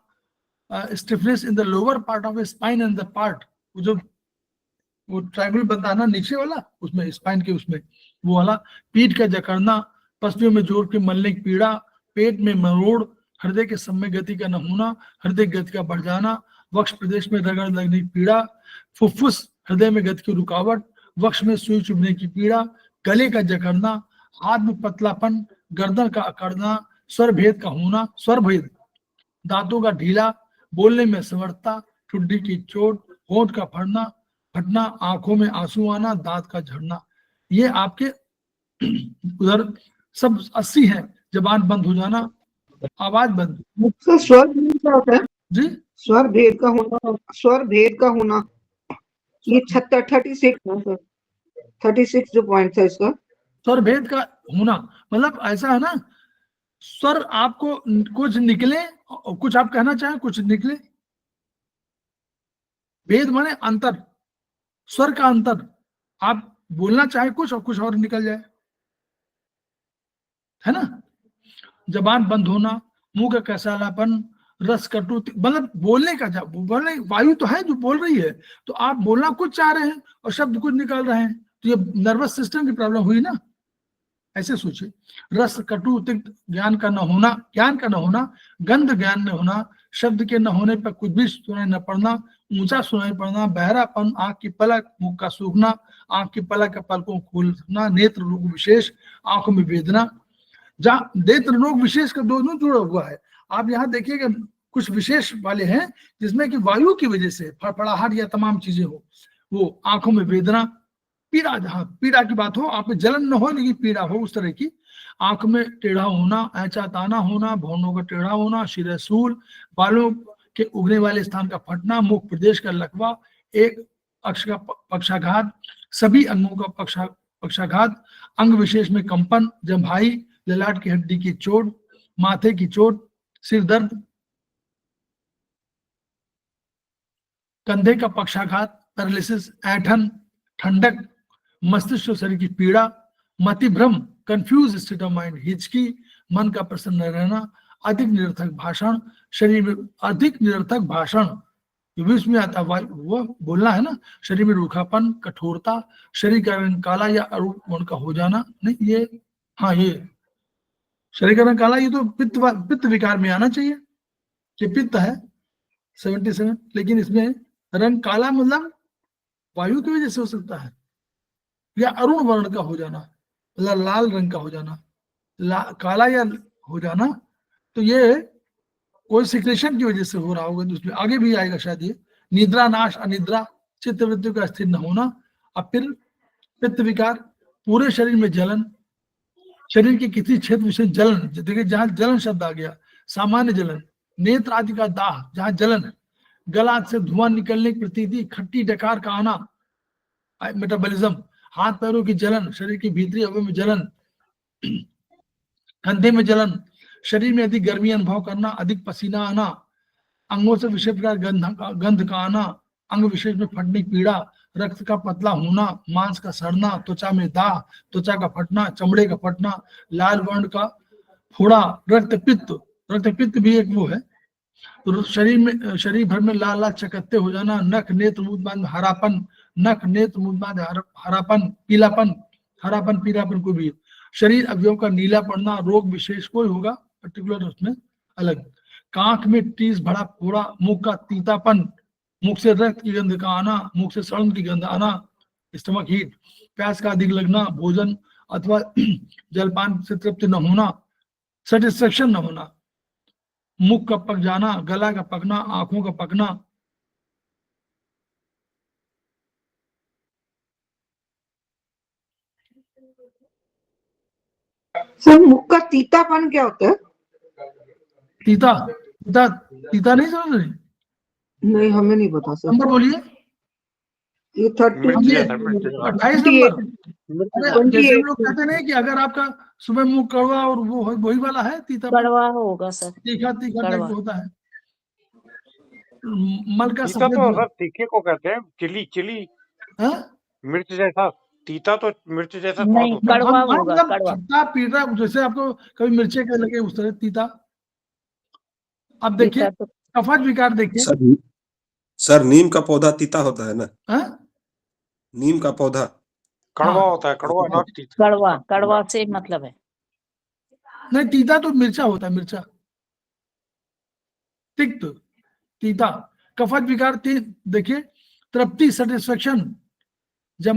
stiffness in the lower part of spine and the part, वो ट्रायंगल बनता है ना नीचे वाला, उसमें स्पाइन के उसमें वो वाला, पीठ का जकड़ना, पसलियों में जोड़ के मलने की पीड़ा, पेट में मरोड़, हृदय के समय गति का न होना, हृदय गति का बढ़ जाना, वक्ष प्रदेश में रगड़ लगने की पीड़ा, फुफ्फुस हृदय में गति की रुकावट, वक्ष में सुई चुभने की पीड़ा, गले का जकड़ना, हाथ में पतलापन, गर्दन का अकड़ना, स्वर भेद का होना, स्वर भेद, दांतों का ढीला, बोलने में असमर्थता, ठुड्डी की चोट, होंठ का फटना, आंखों में आंसू आना, दांत का झड़ना। ये आपके उधर सब 80 है। जबान बंद हो जाना, आवाज बंद। मुझसे स्वर भेद क्या होता है? जी, स्वर भेद का होना, स्वर भेद का होना, ये 36 है सर, 36 जो पॉइंट है इसका। स्वर भेद का होना मतलब ऐसा है ना, स्वर आपको कुछ निकले, कुछ आप कहना चाहें, कुछ निकले। भेद माने अंतर, स्वर का अंतर, आप बोलना चाहे कुछ और कुछ और निकल जाए, है ना। जबान बंद होना, मुंह का कसलापन, रस कटु, मतलब बोलने का, जब बोलने वायु तो है जो बोल रही है, तो आप बोलना कुछ चाह रहे हैं और शब्द कुछ निकाल रहे हैं, तो ये नर्वस सिस्टम की प्रॉब्लम हुई ना। ऐसे सोचिए, रस कटु तिक्त ज्ञान का न होना, गंध ज्ञान न होना, शब्द के न होने पर कुछ भी सुनाई न पड़ना, ऊंचा सुनाई पड़ना, बहरापन, आंख की पलक, मुख का सूखना, आंख की पलक का पलकों खोलना, नेत्र रोग विशेष, आंखों में वेदना। जहाँ नेत्र रोग विशेष का दोनों जुड़ा हुआ है, आप यहाँ देखिएगा कुछ विशेष वाले हैं जिसमें कि वायु की वजह से फड़फड़ाहट या तमाम चीजें हो, वो आंखों में वेदना, पीड़ा, जहाँ पीड़ा की बात हो, आप में जलन न हो लेकिन पीड़ा हो उस तरह की, आंख में टेढ़ा होना, ऐंचा ताना होना, भौहों का टेढ़ा होना, शिरसूल, बालों के उगने वाले स्थान का फटना, मुख प्रदेश का लकवा, एक अक्ष का पक्षाघात, सभी अंगों का पक्षाघात, अंग विशेष में कंपन, जम्भाई, ललाट की हड्डी की चोट, माथे की चोट, सिर दर्द, कंधे का पक्षाघात, पैरालिसिस, ऐंठन, ठंडक, मस्तिष्क शरीर की पीड़ा, मतिभ्रम, कंफ्यूज स्टेट ऑफ माइंड, हिचकी, मन का प्रसन्न रहना, अधिक निरर्थक भाषण, शरीर में अधिक निरर्थक भाषण, बीच में आता वो बोलना है ना, शरीर में रूखापन, कठोरता, शरीर का रंग काला या अरूप वर्ण का हो जाना, नहीं ये, हाँ ये शरीर का रंग काला, ये तो पित्त विकार में आना चाहिए, ये पित्त है 77, लेकिन इसमें रंग काला मतलब वायु की वजह से हो सकता है, या अरुण वर्ण का हो जाना, मतलब लाल रंग का हो जाना, काला या हो जाना, तो ये कोई सिक्रेशन की वजह से हो रहा होगा, तो उसमें आगे भी आएगा शायद ये। निद्रा नाश, अनिद्रा, चित्तवृत्ति का स्थिर न होना, अब फिर पित्त विकार, पूरे शरीर में जलन, शरीर के किसी क्षेत्र विशेष जलन, देखिए जहां जलन शब्द आ गया, सामान्य जलन, नेत्र आदि का दाह जहां जलन है, गला से धुआं निकलने की प्रतीति, खट्टी डकार का आना, मेटाबॉलिज्म, हाथ पैरों की जलन, शरीर की भीतरी अवयव में जलन, कंधे में जलन, शरीर में अधिक गर्मी अनुभव करना, अधिक पसीना आना, अंगों से विशेष प्रकार गंध का आना, अंग विशेष में फटने की पीड़ा, रक्त का पतला होना, मांस का सड़ना, त्वचा में दाह, त्वचा का फटना, चमड़े का फटना, लाल वर्ण का फोड़ा, रक्तपित्त भी एक वो है, तो शरीर भर में लाल लाल चकत्ते हो जाना, नख नेत्र मुंह में हरापन, नख नेत्र मुंह में हरापन, पीलापन, हरापन पीलापन को भी, शरीर अवयव का नीला पड़ना, रोग विशेष कोई होगा पर्टिकुलर उसमें अलग, कांख में टीस भरा फोड़ा, मुख का तीतापन, मुख से रक्त की गंध का आना, मुख से सड़न की गंध आना, स्टमक हीट, प्यास का अधिक लगना, भोजन अथवा जलपान से तृप्त न होना, सेटिस्फेक्शन न होना, मुख का पक जाना, गला का पकना, आंखों का पकना, सर मुख का तीतापन क्या होता है? तीता तीता तीता नहीं समझ रहे? नहीं, हमें नहीं पता सर। नंबर बोलिए। ये 28 नंबर। जैसे हम लोग कहते नहीं कि अगर आपका सुबह मुंह कड़वा और वो वही वाला है तीता, कड़वा होगा सर, तीखा तीखा टाइप होता है। मल का तीता तो सफेद सर तीखे को कहते हैं, चिली मिर्च जैसा, तीता तो मिर्च जैसा स्वाद नहीं होता है। कड़वा होगा, कड़वा खट्टा पीटा, जैसे आपको कभी मिर्चे के लगे उस तरह तीता। अब देखिए कफज विकार देखिए सर नीम का पौधा तीता होता है ना? नीम का पौधा कड़वा होता है, कड़वा नॉट तीता। कड़वा से मतलब है नहीं, तीता तो मिर्चा होता है, मिर्चा तिक्त तीता। कफज विकार देखिए, तृप्ति सेटिस्फेक्शन, जब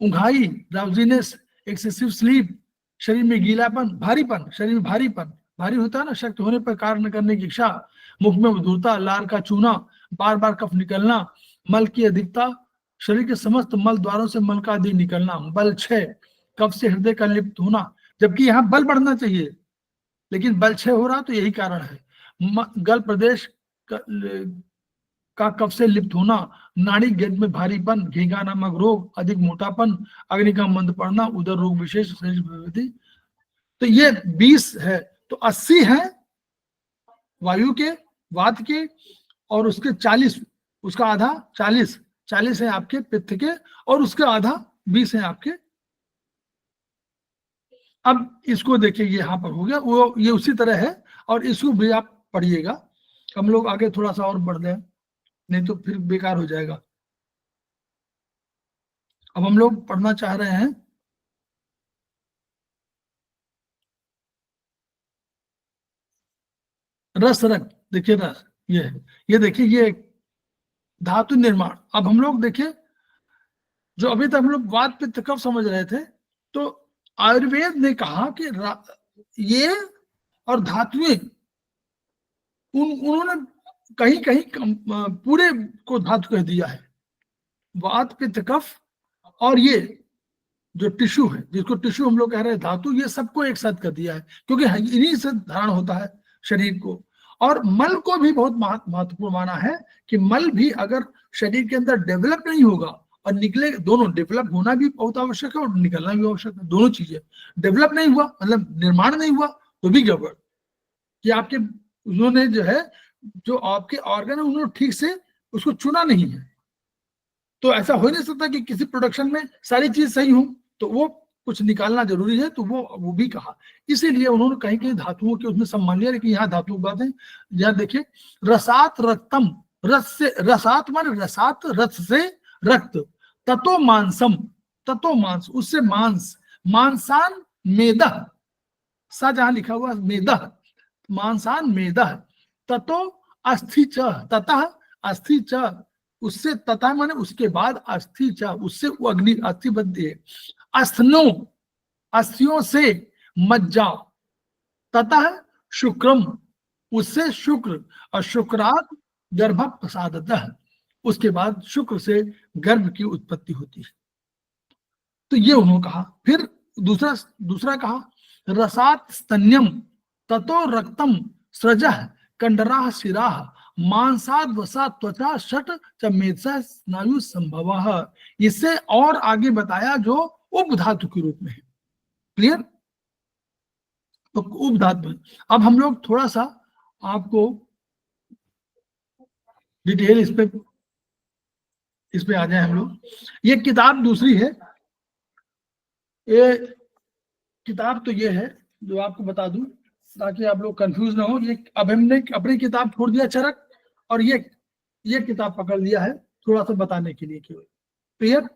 उंघाई, ड्राउजीनेस, एक्सेसिव स्लीप, शरीर में गीलापन, भारीपन, शरीर में भारीपन, भारी होता है ना, शक्त होने पर कार्य न करने की इच्छा, मुख में मधुरता, लार का चूना, बार बार कफ निकलना, मल की अधिकता, शरीर के समस्त मल द्वारों से मल का अधिक निकलना, बल क्षय, कफ से हृदय का लिप्त होना, जबकि यहाँ बल बढ़ना चाहिए लेकिन बल क्षय हो रहा, तो यही कारण है। गल प्रदेश का कफ से लिप्त होना, नाड़ी गेंद में भारीपन, घेंगा नामक रोग, अधिक मोटापन, अग्नि का मंद पड़ना, उदर रोग विशेष, शरीर प्रवृत्ति। तो ये 20 है, तो 80 है वायु के, वात के, और उसके 40, उसका आधा 40 है आपके पित्त के, और उसके आधा 20 है आपके। अब इसको देखिए, ये यहाँ पर हो गया, वो ये उसी तरह है, और इसको भी आप पढ़िएगा। हम लोग आगे थोड़ा सा और बढ़ जाए, नहीं तो फिर बेकार हो जाएगा। अब हम लोग पढ़ना चाह रहे हैं रस रक्त। देखिए रस, ये है, ये देखिए, ये धातु निर्माण। अब हम लोग देखिए, जो अभी तक हम लोग वात पित्त कफ समझ रहे थे, तो आयुर्वेद ने कहा कि ये और धातुएं, उन्होंने कहीं कहीं पूरे को धातु कह दिया है। वात पित्त कफ और ये जो टिश्यू है, जिसको टिश्यू हम लोग कह रहे हैं धातु, ये सबको एक साथ कर दिया है, क्योंकि इन्हीं से धारण होता है शरीर को। और मल को भी बहुत महत्वपूर्ण माना है कि मल भी अगर शरीर के अंदर डेवलप नहीं होगा और निकले, दोनों डेवलप होना भी बहुत आवश्यक है और निकलना भी आवश्यक है, दोनों चीजें। डेवलप नहीं हुआ मतलब निर्माण नहीं हुआ तो भी गड़बड़, कि आपके उन्होंने जो है, जो आपके ऑर्गन है, उन्होंने ठीक से उसको चुना नहीं है। तो ऐसा हो नहीं सकता कि किसी प्रोडक्शन में सारी चीज सही हो, तो वो कुछ निकालना जरूरी है, तो वो भी कहा। इसीलिए उन्होंने कहीं कहीं धातुओं के उसमें सम्मान लिया, लेकिन यहाँ धातु बात है। यहाँ देखिए, रसात रक्तम, रस से, रसात मान रसात, रस से रक्त, ततो मांसम, ततो मांस, उससे मांस, मांसान मेदह, सा जहां लिखा हुआ मेदह, मांसान मेदह, ततो अस्थि च, ततः अस्थि च, उससे, तथा माने उसके बाद, अस्थि च, उससे वो अग्नि, अस्थि बनती है, अस्थनो, अस्थियों से मज्जा, ततः शुक्रम, उससे शुक्र, और शुक्रात गर्भ प्रसादतः, उसके बाद शुक्र से गर्भ की उत्पत्ति होती है। तो ये उन्होंने कहा। फिर दूसरा कहा रसात स्तन्यम ततो रक्तम सृजः कंडराः शिराः मांसाद वसात त्वचा षट च मेधसा स्नायु संभवः। इससे और आगे बताया जो उपधातु के रूप में है। क्लियर? तो उपधातु में अब हम लोग थोड़ा सा आपको डिटेल इस पे आ जाए हम लोग। ये किताब दूसरी है, ये किताब तो ये है जो आपको बता दूं ताकि आप लोग कंफ्यूज ना हो। ये अब हमने अपनी किताब छोड़ दिया चरक, और ये किताब पकड़ लिया है थोड़ा सा बताने के लिए केवल। क्लियर?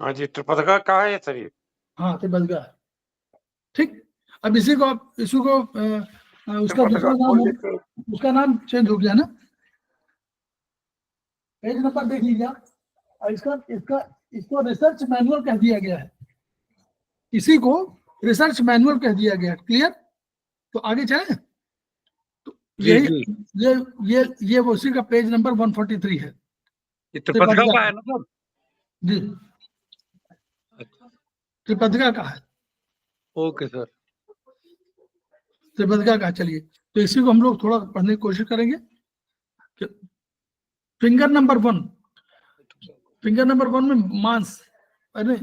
हाँ जी, त्रिपदगा कहाँ है सर ये? हाँ, त्रिपदगा है। ठीक, अब इसी को उसका दूसरा नाम, उसका नाम चेंज हो गया ना। पेज नंबर देख लीजिए आप, और इसको रिसर्च मैनुअल कह दिया गया है। इसी को रिसर्च मैनुअल कह दिया गया है। क्लियर? तो आगे चले। तो ये वो उसी का पेज नंबर 143 है। ये त्रिपदगा का है ना सर? जी, त्रिपदगा का है। Okay sir. त्रिपदगा का। चलिए, तो इसी को हम लोग थोड़ा पढ़ने की कोशिश करेंगे। फिंगर नंबर 1 में मांस, अरे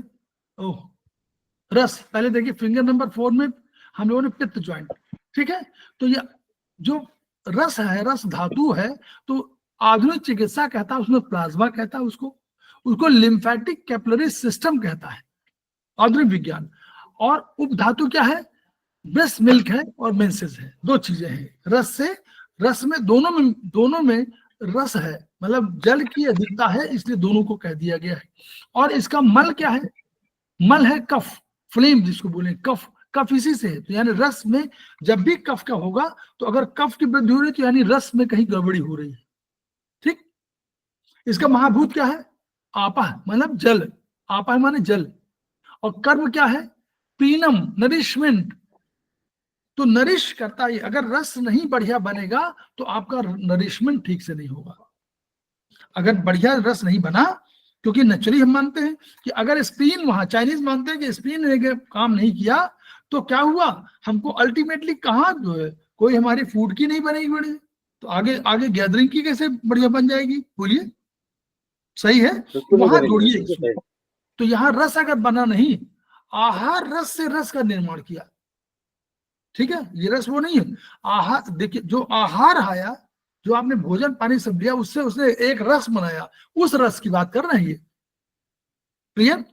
ओह रस। पहले देखिए फिंगर नंबर 4 में हम लोगों ने पित्त ज्वाइंट। ठीक है, तो ये जो रस है, रस धातु है, तो आधुनिक चिकित्सा कहता है उसमें प्लाज्मा कहता है उसको लिम्फेटिक कैपिलरी सिस्टम कहता है आधुनिक विज्ञान। और उपधातु क्या है? ब्रेस्ट मिल्क है और मेंसेस है, दो चीजें हैं। रस में दोनों में रस है, मतलब जल की अधिकता है, इसलिए दोनों को कह दिया गया है। और इसका मल क्या है? मल है कफ, फ्लेम जिसको बोले कफ। कफ इसी से है, तो यानी रस में जब भी कफ का होगा, तो अगर कफ की वृद्धि हो रही है तो यानी रस में कहीं गड़बड़ी हो रही है। ठीक, इसका महाभूत क्या है? आपा, मतलब जल। आपा माने जल। और कर्म क्या है? पीनम, नरिशमेंट। तो नरिश करता है। अगर रस नहीं बढ़िया बनेगा तो आपका नरिशमेंट ठीक से नहीं होगा। अगर बढ़िया रस नहीं बना, क्योंकि नेचुरली हम मानते हैं कि अगर स्प्लीन, वहां चाइनीज मानते हैं कि स्प्लीन ने काम नहीं किया तो क्या हुआ, हमको अल्टीमेटली कहाँ जो है कोई हमारी फूड की नहीं बनेगी बढ़िया, तो आगे गैदरिंग की कैसे बढ़िया बन जाएगी? बोलिए, सही है? वहां जोड़िए। तो यहाँ रस अगर बना नहीं, आहार रस से रस का निर्माण किया। ठीक है, ये रस वो नहीं है। आहार देखिए, जो आहार आया, जो आपने भोजन पानी सब लिया, उससे उसने एक रस बनाया, उस रस की बात कर रहे हैं ये। क्लियर?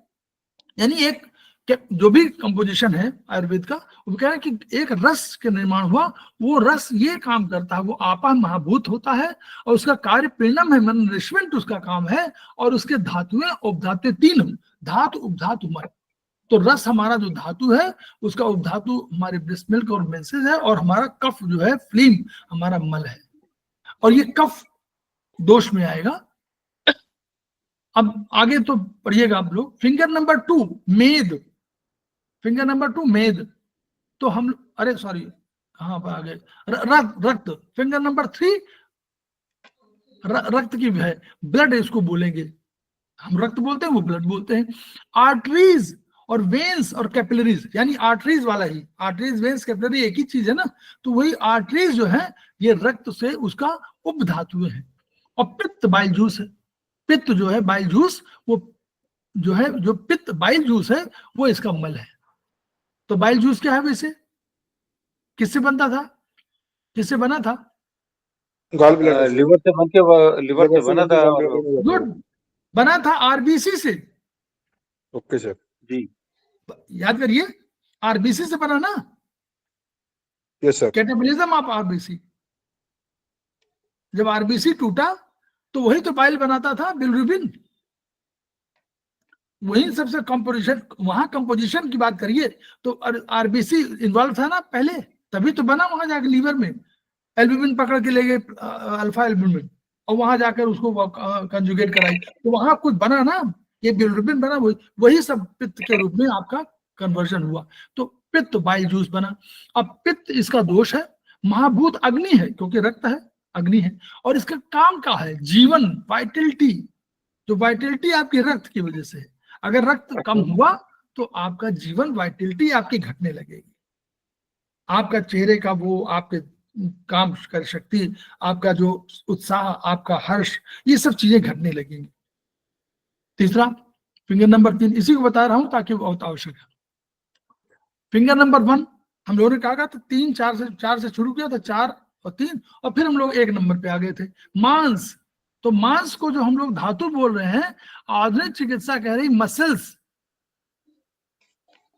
यानी एक जो भी कंपोजिशन है आयुर्वेद का, वो कह रहे हैं कि एक रस के निर्माण हुआ, वो रस ये काम करता है, वो आपा महाभूत होता है, और उसका कार्य परिणाम है, नरिशमेंट उसका काम है। और उसके धातुएं उपधातु 3, धातु उपधातु मल। तो रस हमारा जो धातु है, उसका उपधातु हमारे ब्रेस्ट मिल्क और मेंसेस है, और हमारा कफ जो है फ्लीम हमारा मल है, और ये कफ दोष में आएगा। अब आगे तो पढ़िएगा आप लोग। फिंगर नंबर 2 मेद, फिंगर नंबर 2 मेद। तो हम, अरे सॉरी, कहाँ पर आ गए? रक्त। फिंगर नंबर 3 रक्त की है, ब्लड इसको बोलेंगे हम। रक्त बोलते हैं, वो ब्लड बोलते हैं। आर्टरीज और वेन्स और कैपिलरीज, यानी आर्टरीज वाला ही, आर्टरीज वेन्स कैपिलरी एक ही चीज है ना, तो वही आर्टरीज जो है ये रक्त से उसका उपधातु है। और पित्त बाइल जूस है। पित्त जो है बाइल जूस, वो जो है, जो पित्त बाइल जूस है वो इसका मल है। तो बाइल जूस क्या है वैसे? किससे बनता था? किससे बना था? गॉल ब्लैडर, लिवर से बन के, लिवर से बना था। गुड, बना था आरबीसी से। ओके सर जी, याद करिए, आरबीसी से बना ना। Yes sir. Catabolism of RBC. जब आरबीसी टूटा तो वही तो बाइल बनाता था, बिलिरुबिन। वही सबसे कंपोजिशन, वहां कंपोजिशन की बात करिए तो आरबीसी इन्वॉल्व था ना पहले, तभी तो बना वहां जाकर लीवर में। एल्ब्यूमिन पकड़ के ले गए, अल्फा एल्ब्यूमिन, और वहां जाकर उसको कंजुगेट कराई, तो वहां कुछ बना ना, ये बिलिरुबिन बना, वही सब पित्त के रूप में आपका कन्वर्जन हुआ, तो पित्त बाइल जूस बना। अब पित्त इसका दोष है, महाभूत अग्नि है, क्योंकि रक्त है, अग्नि है, और इसका काम क्या है? जीवन, वाइटलिटी। जो वाइटलिटी आपके रक्त की वजह से है। अगर रक्त कम हुआ तो आपका जीवन, वाइटलिटी आपकी घटने लगेगी। आपका चेहरे का वो, आपके काम कर शक्ति, आपका जो उत्साह, आपका हर्ष, ये सब चीजें घटने लगेंगी। तीसरा, फिंगर नंबर 3, इसी को बता रहा हूं ताकि बहुत आवश्यक है। फिंगर नंबर 1 हम लोगों ने कहा था 3 4 से शुरू किया था, 4 और 3, और फिर हम लोग 1 नंबर पे आ गए थे, मांस। तो मांस को जो हम लोग धातु बोल रहे हैं, आधुनिक चिकित्सा कह रही मसल्स।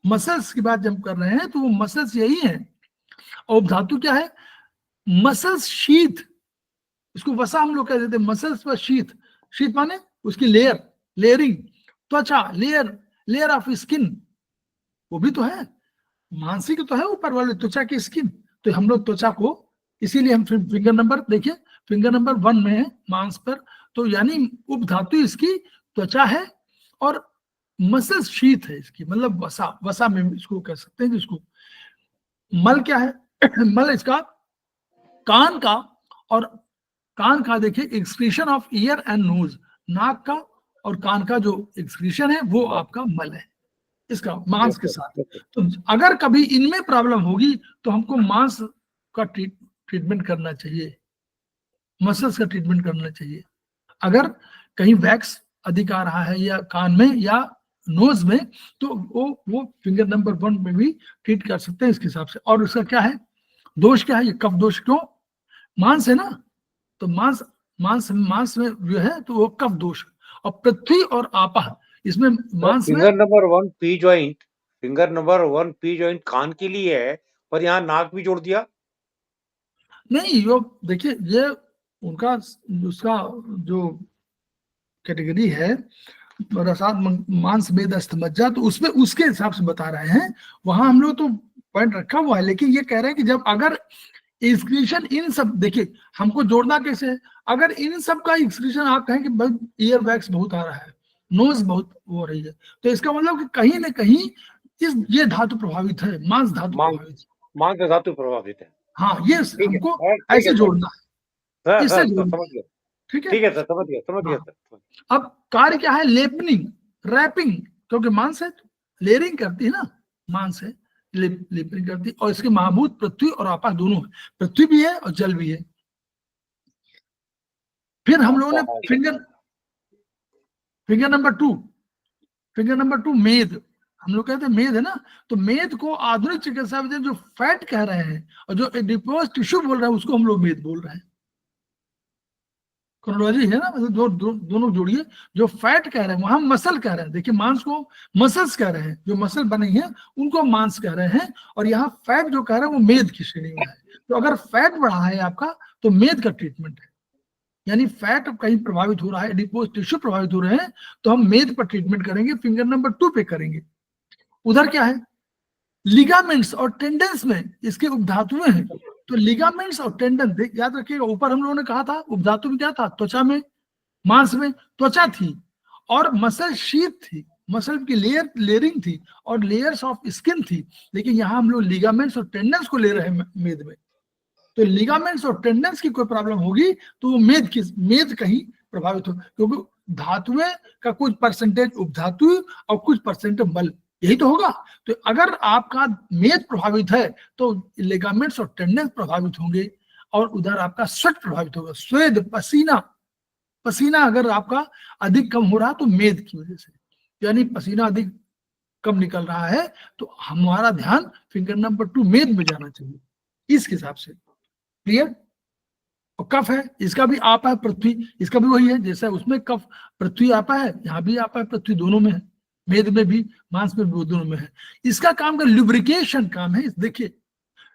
मसल्स की बात जब कर रहे हैं तो वो मसल्स यही है। और धातु क्या है? मसल्स शीथ, इसको वसा हम लोग कह देते हैं, मसल्स पर शीथ। शीथ माने उसकी लेयर, लेयरिंग, त्वचा, लेयर ऑफ स्किन, वो भी तो है, मांसी की तो है ऊपर वाले त्वचा की स्किन। तो हम लोग त्वचा को, इसीलिए हम फिंगर नंबर देखिए, फिंगर नंबर 1 में है मांस पर, तो यानी उपधातु इसकी त्वचा है और मसल्स शीथ है इसकी, मतलब वसा में इसको कह सकते हैं। जिसको मल क्या है? मल इसका कान का, और कान का देखिए excretion of ear and nose, नाक का और कान का जो एक्सक्रीशन है वो आपका मल है इसका, मांस के साथ। तो अगर कभी इनमें प्रॉब्लम होगी तो हमको मांस का ट्रीटमेंट करना चाहिए, मसल्स का ट्रीटमेंट करना चाहिए। अगर कहीं वैक्स अधिक आ रहा है या कान में या नोज में, तो वो फिंगर नंबर 1 में भी ट्रीट कर सकते हैं इसके हिसाब से। और उसका क्या है दोष, क्या है? ये कफ दोष। क्यों? मांस है ना, तो मांस में जो है तो वो कफ दोष। और पृथ्वी और आपा, इसमें मांस में finger number 1 P joint, finger number 1 P joint कान के लिए है, पर यहाँ नाक भी जोड़ दिया। नहीं, यो देखिए, ये उनका उसका जो कैटेगरी है रसात मांस मेद अस्थमज्जा, तो उसमें उसके हिसाब से बता रहे हैं, वहां हम लोग तो पॉइंट रखा हुआ है। लेकिन ये कह रहे हैं कि जब अगर एक्सक्रीशन इन सब, देखिए हमको जोड़ना कैसे है? अगर इन सब का एक्सक्रीशन आप कहें कि ईयर वैक्स बहुत आ रहा है, नोज बहुत हो रही है, तो इसका मतलब कि कहीं ना कहीं ये धातु प्रभावित है, मांस धातु प्रभावित है, मांस धातु प्रभावित है। हाँ, ये हमको ऐसे जोड़ना है, इससे जोड़ना है। ठीक है सर, समझ गया सर। अब कार्य क्या है? लेपनिंग, रैपिंग, क्योंकि मांस है लेयरिंग करती है ना, मांस है लेपनिंग करती है। और इसके महाभूत पृथ्वी और आपा दोनों है, पृथ्वी भी है और जल भी है। फिर हम लोगों ने फिंगर नंबर 2 मेद, हम लोग कहते हैं मेद है ना, तो मेद को आधुनिक चिकित्सा विद्यान जो फैट कह रहे हैं और जो एडिपोज टिश्यू बोल रहे हैं उसको हम लोग मेद बोल रहे हैं। क्रोनोलॉजी है ना, मतलब दोनों जोड़िए। जो फैट कह रहे हैं वहां मसल कह रहे हैं। देखिए मांस को मसल्स कह रहे हैं, जो मसल बनी है उनको मांस कह रहे हैं, और यहाँ फैट जो कह रहे हैं वो मेद की श्रेणी में है। तो अगर फैट बढ़ा है आपका तो मेद का ट्रीटमेंट है, यानी फैट कहीं प्रभावित हो रहा है, एडिपोज टिश्यू प्रभावित हो रहे हैं, तो हम मेद पर ट्रीटमेंट करेंगे, फिंगर नंबर 2 पे करेंगे। उधर क्या है? लिगामेंट्स और टेंडन्स में इसके उपधातुएं हैं। तो लिगामेंट्स और टेंडन, याद रखिएगा, ऊपर हम लोगों ने कहा था उपधातु में क्या था? त्वचा में, मांस में त्वचा थी और मसल शीथ थी, मसल की लेयरिंग थी और लेयर्स ऑफ स्किन थी। लेकिन यहाँ हम लोग लिगामेंट्स और टेंडन्स को ले रहे हैं मेद में। तो लिगामेंट्स और टेंडन्स की कोई प्रॉब्लम होगी तो वो मेद कहीं प्रभावित हो, क्योंकि धातुएं का कुछ परसेंटेज उपधातु और कुछ परसेंटेज मल, यही तो होगा। तो अगर आपका मेद प्रभावित है तो लिगामेंट्स और टेंडन्स प्रभावित होंगे, और उधर आपका स्वेट प्रभावित होगा, स्वेद, पसीना अगर आपका अधिक कम हो रहा है तो मेद की वजह से, यानी पसीना अधिक कम निकल रहा है, तो हमारा ध्यान फिंगर नंबर 2 मेद में जाना चाहिए इस हिसाब से। क्लियर? और कफ है, इसका भी आपा है पृथ्वी, इसका भी वही है, जैसा उसमें कफ पृथ्वी आपा है, यहाँ भी आपा है पृथ्वी, दोनों में है, मेद में भी मांस में भी, दोनों में है। इसका काम का लुब्रिकेशन काम है। देखिए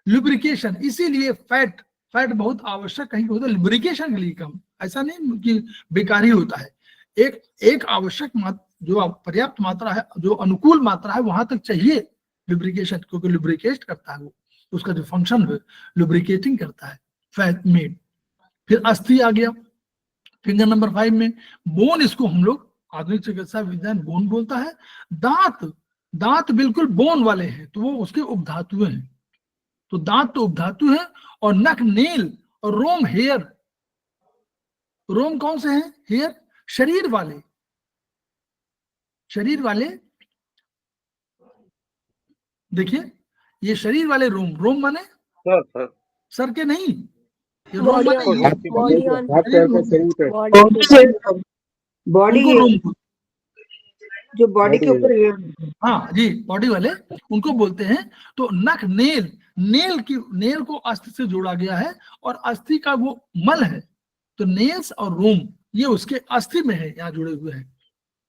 लुब्रिकेशन, इसीलिए फैट बहुत आवश्यक कहीं होता है लुब्रिकेशन के लिए काम, ऐसा नहीं कि बेकारी होता है। एक आवश्यक जो पर्याप्त मात्रा है, जो अनुकूल मात्रा है, वहां तक चाहिए लुब्रिकेशन, क्योंकि लुब्रिकेट करता है वो, उसका जो फंक्शन है लुब्रिकेटिंग करता है फैट मेड। फिर अस्थि आ गया फिंगर नंबर 5 में। बोन, इसको हम लोग आधुनिक चिकित्सा विज्ञान बोन बोलता है। दांत बिल्कुल बोन वाले हैं, तो वो उसके उपधातु हैं। तो दांत तो उपधातु है, और नख, नेल और रोम, हेयर। रोम कौन से हैं? हेयर, शरीर वाले। देखिए ये शरीर वाले रोम, रोम माने सर सर के नहीं, ये रोम बॉडी माने ये बॉडी ऑन शरीर पे बॉडी उनको रोम, जो बॉडी के ऊपर हाँ जी, बॉडी वाले उनको बोलते हैं। तो नख, नेल, नेल को अस्थि से जोड़ा गया है और अस्थि का वो मल है, तो नेल्स और रोम ये उसके अस्थि में है, यहाँ जुड़े हुए हैं।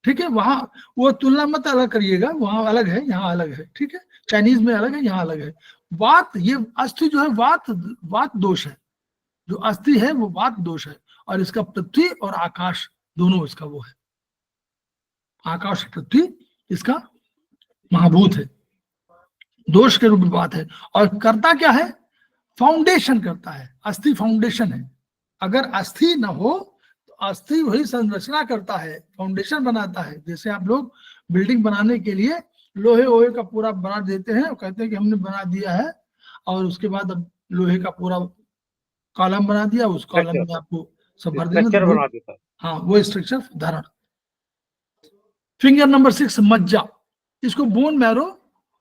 ठीक है, वहां वो तुलना मत अलग करिएगा, वहां अलग है, यहाँ अलग है। ठीक है, चाइनीज में अलग है, यहाँ अलग है। वात, ये अस्थि जो है वात दोष है, जो अस्थि है वो वात दोष है, और इसका पृथ्वी और आकाश दोनों इसका वो है, आकाश पृथ्वी इसका महाभूत है, दोष के रूप में बात है। और करता क्या है, फाउंडेशन करता है, अस्थि फाउंडेशन है। अगर अस्थि न हो तो अस्थि वही संरचना करता है, फाउंडेशन बनाता है। जैसे आप लोग बिल्डिंग बनाने के लिए लोहे का पूरा बना देते हैं और कहते हैं कि हमने बना दिया है, और उसके बाद अब लोहे का पूरा कॉलम बना दिया, उस कॉलम में आपको सब भर देना, हाँ वो स्ट्रक्चर धारण। फिंगर नंबर 6 मज्जा, इसको बोन मैरो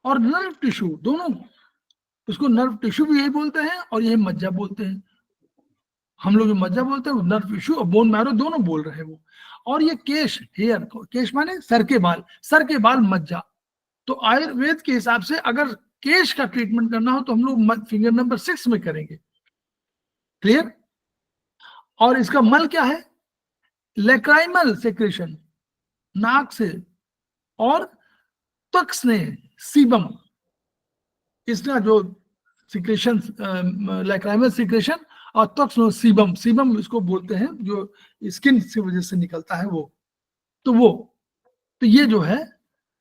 और नर्व टिश्यू दोनों, इसको नर्व टिश्यू भी यही बोलते हैं और यही मज्जा बोलते हैं। हम लोग मज्जा बोलते हैं, नर्व टिश्यू और बोन मैरो दोनों बोल रहे हैं वो। और ये केश, हेयर, केश माने सर के बाल मज्जा। तो आयुर्वेद के हिसाब से अगर केश का ट्रीटमेंट करना हो तो हम लोग फिंगर नंबर 6 में करेंगे। क्लियर? और इसका मल क्या है, लेक्राइमल सेक्रेशन, नाक से, और त्वक स्नेह, सीबम, इसका जो सिक्रेशन, लेक्राइमल सिक्रेशन और त्वक स्नेह, सीबम, सीबम इसको बोलते हैं, जो स्किन की वजह से निकलता है वो। तो ये जो है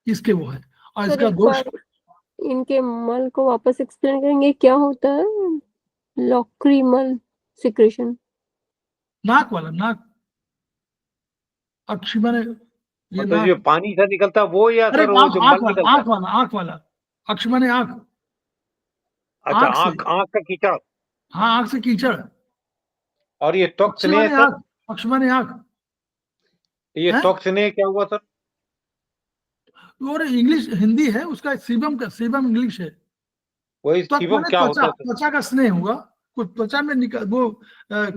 इसके वो है। और इसका दोष, इनके मल को वापस एक्सप्लेन करेंगे, क्या होता है लॉक्रीमल सिक्रेशन? नाक वाला, नाक अक्षी माने ये मतलब जो पानी से निकलता है वो, या अरे सर वो जो मल निकलता है? आंख वाला, अक्षी माने आंख। अच्छा, आंख का कीचड़। हाँ, आंख से कीचड़। और ये त्वक स्नेह सर, अक्षी माने आंख। ये त्वक स्नेह क्या हुआ सर? और इंग्लिश हिंदी है उसका, सीबम का, सीबम इंग्लिश है। वही सीबम क्या होता है? त्वचा का स्नेह होगा, कुछ त्वचा में वो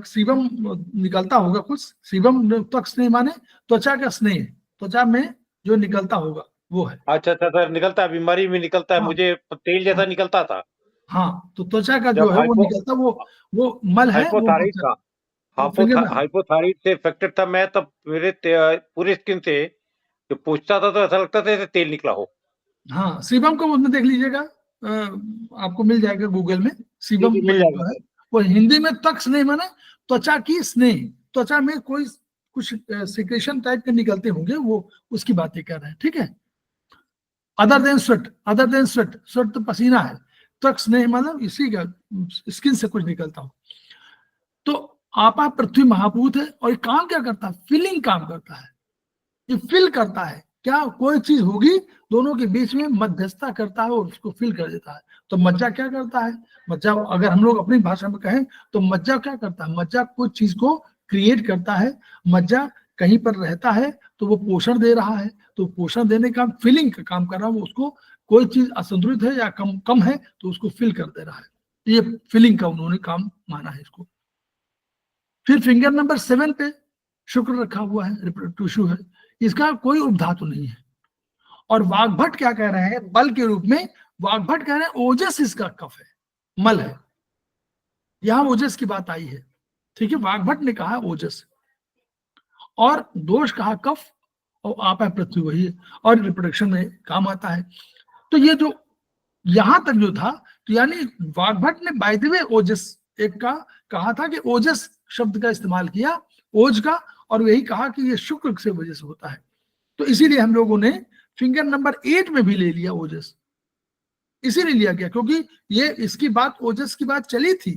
सीबम निकलता होगा कुछ। सीबम, त्वक स्नेह माने त्वचा का स्नेह, त्वचा में जो निकलता होगा वो है। अच्छा सर, निकलता है, बीमारी में निकलता है। हाँ, मुझे तेल जैसा निकलता था। हाँ, तो त्वचा का जो है वो निकलता, वो मल है। हाइपोथायराइड का, हाइपोथायराइड से अफेक्टेड था मैं, तब मेरे पूरे स्किन से जो पूछता था तो ऐसा लगता था जैसे तेल निकला हो। हाँ, सीबम को उसमें देख लीजिएगा, आपको मिल जाएगा गूगल में, सीबम मिल जाएगा। है वो हिंदी में त्वक स्नेह माने त्वचा की स्नेह, त्वचा में कोई कुछ सिक्रेशन टाइप के निकलते होंगे, वो उसकी बातें कर रहे हैं। ठीक है, अदर देन स्वेट, स्वेट तो पसीना है, त्वक स्नेह मतलब इसी का स्किन से कुछ निकलता हो। तो आपा पृथ्वी महाभूत है, और ये काम क्या करता है, फिलिंग काम करता है, ये फिल करता है। क्या कोई चीज होगी दोनों के बीच में मध्यस्थता करता है और उसको फिल कर देता है। तो मज्जा क्या करता है, मज्जा अगर हम लोग अपनी भाषा में कहें तो मज्जा क्या करता है, मज्जा कुछ चीज को क्रिएट करता है। मज्जा कहीं पर रहता है तो वो पोषण दे रहा है, तो पोषण देने का फिलिंग का काम कर रहा है, वो उसको कोई चीज असंतुलित है या कम है तो उसको फिल कर दे रहा है। ये फिलिंग का उन्होंने काम माना है इसको। फिर फिंगर नंबर 7 पे शुक्र रखा हुआ है, रिप्रोडक्टिव है, इसका कोई उपधातु नहीं है। और वाग्भट क्या कह रहे हैं, बल के रूप में वाग्भट कह रहे हैं ओजस इसका कफ है, मल है, यहां ओजस की बात आई है। ठीक है, वाग्भट ने कहा ओजस, और दोष कहा कफ, और आपा पृथ्वी वही है, और रिप्रोडक्शन में काम आता है। तो ये जो यहां तक जो था, तो यानी वाग्भट ने बाय द वे ओजस एक का कहा था कि ओजस शब्द का इस्तेमाल किया, ओज का, और यही कहा कि ये शुक्र से वजह से होता है। तो इसीलिए हम लोगों ने फिंगर नंबर 8 में भी ले लिया ओजस, इसीलिए लिया गया क्योंकि ये इसकी बात, ओजस की बात चली थी,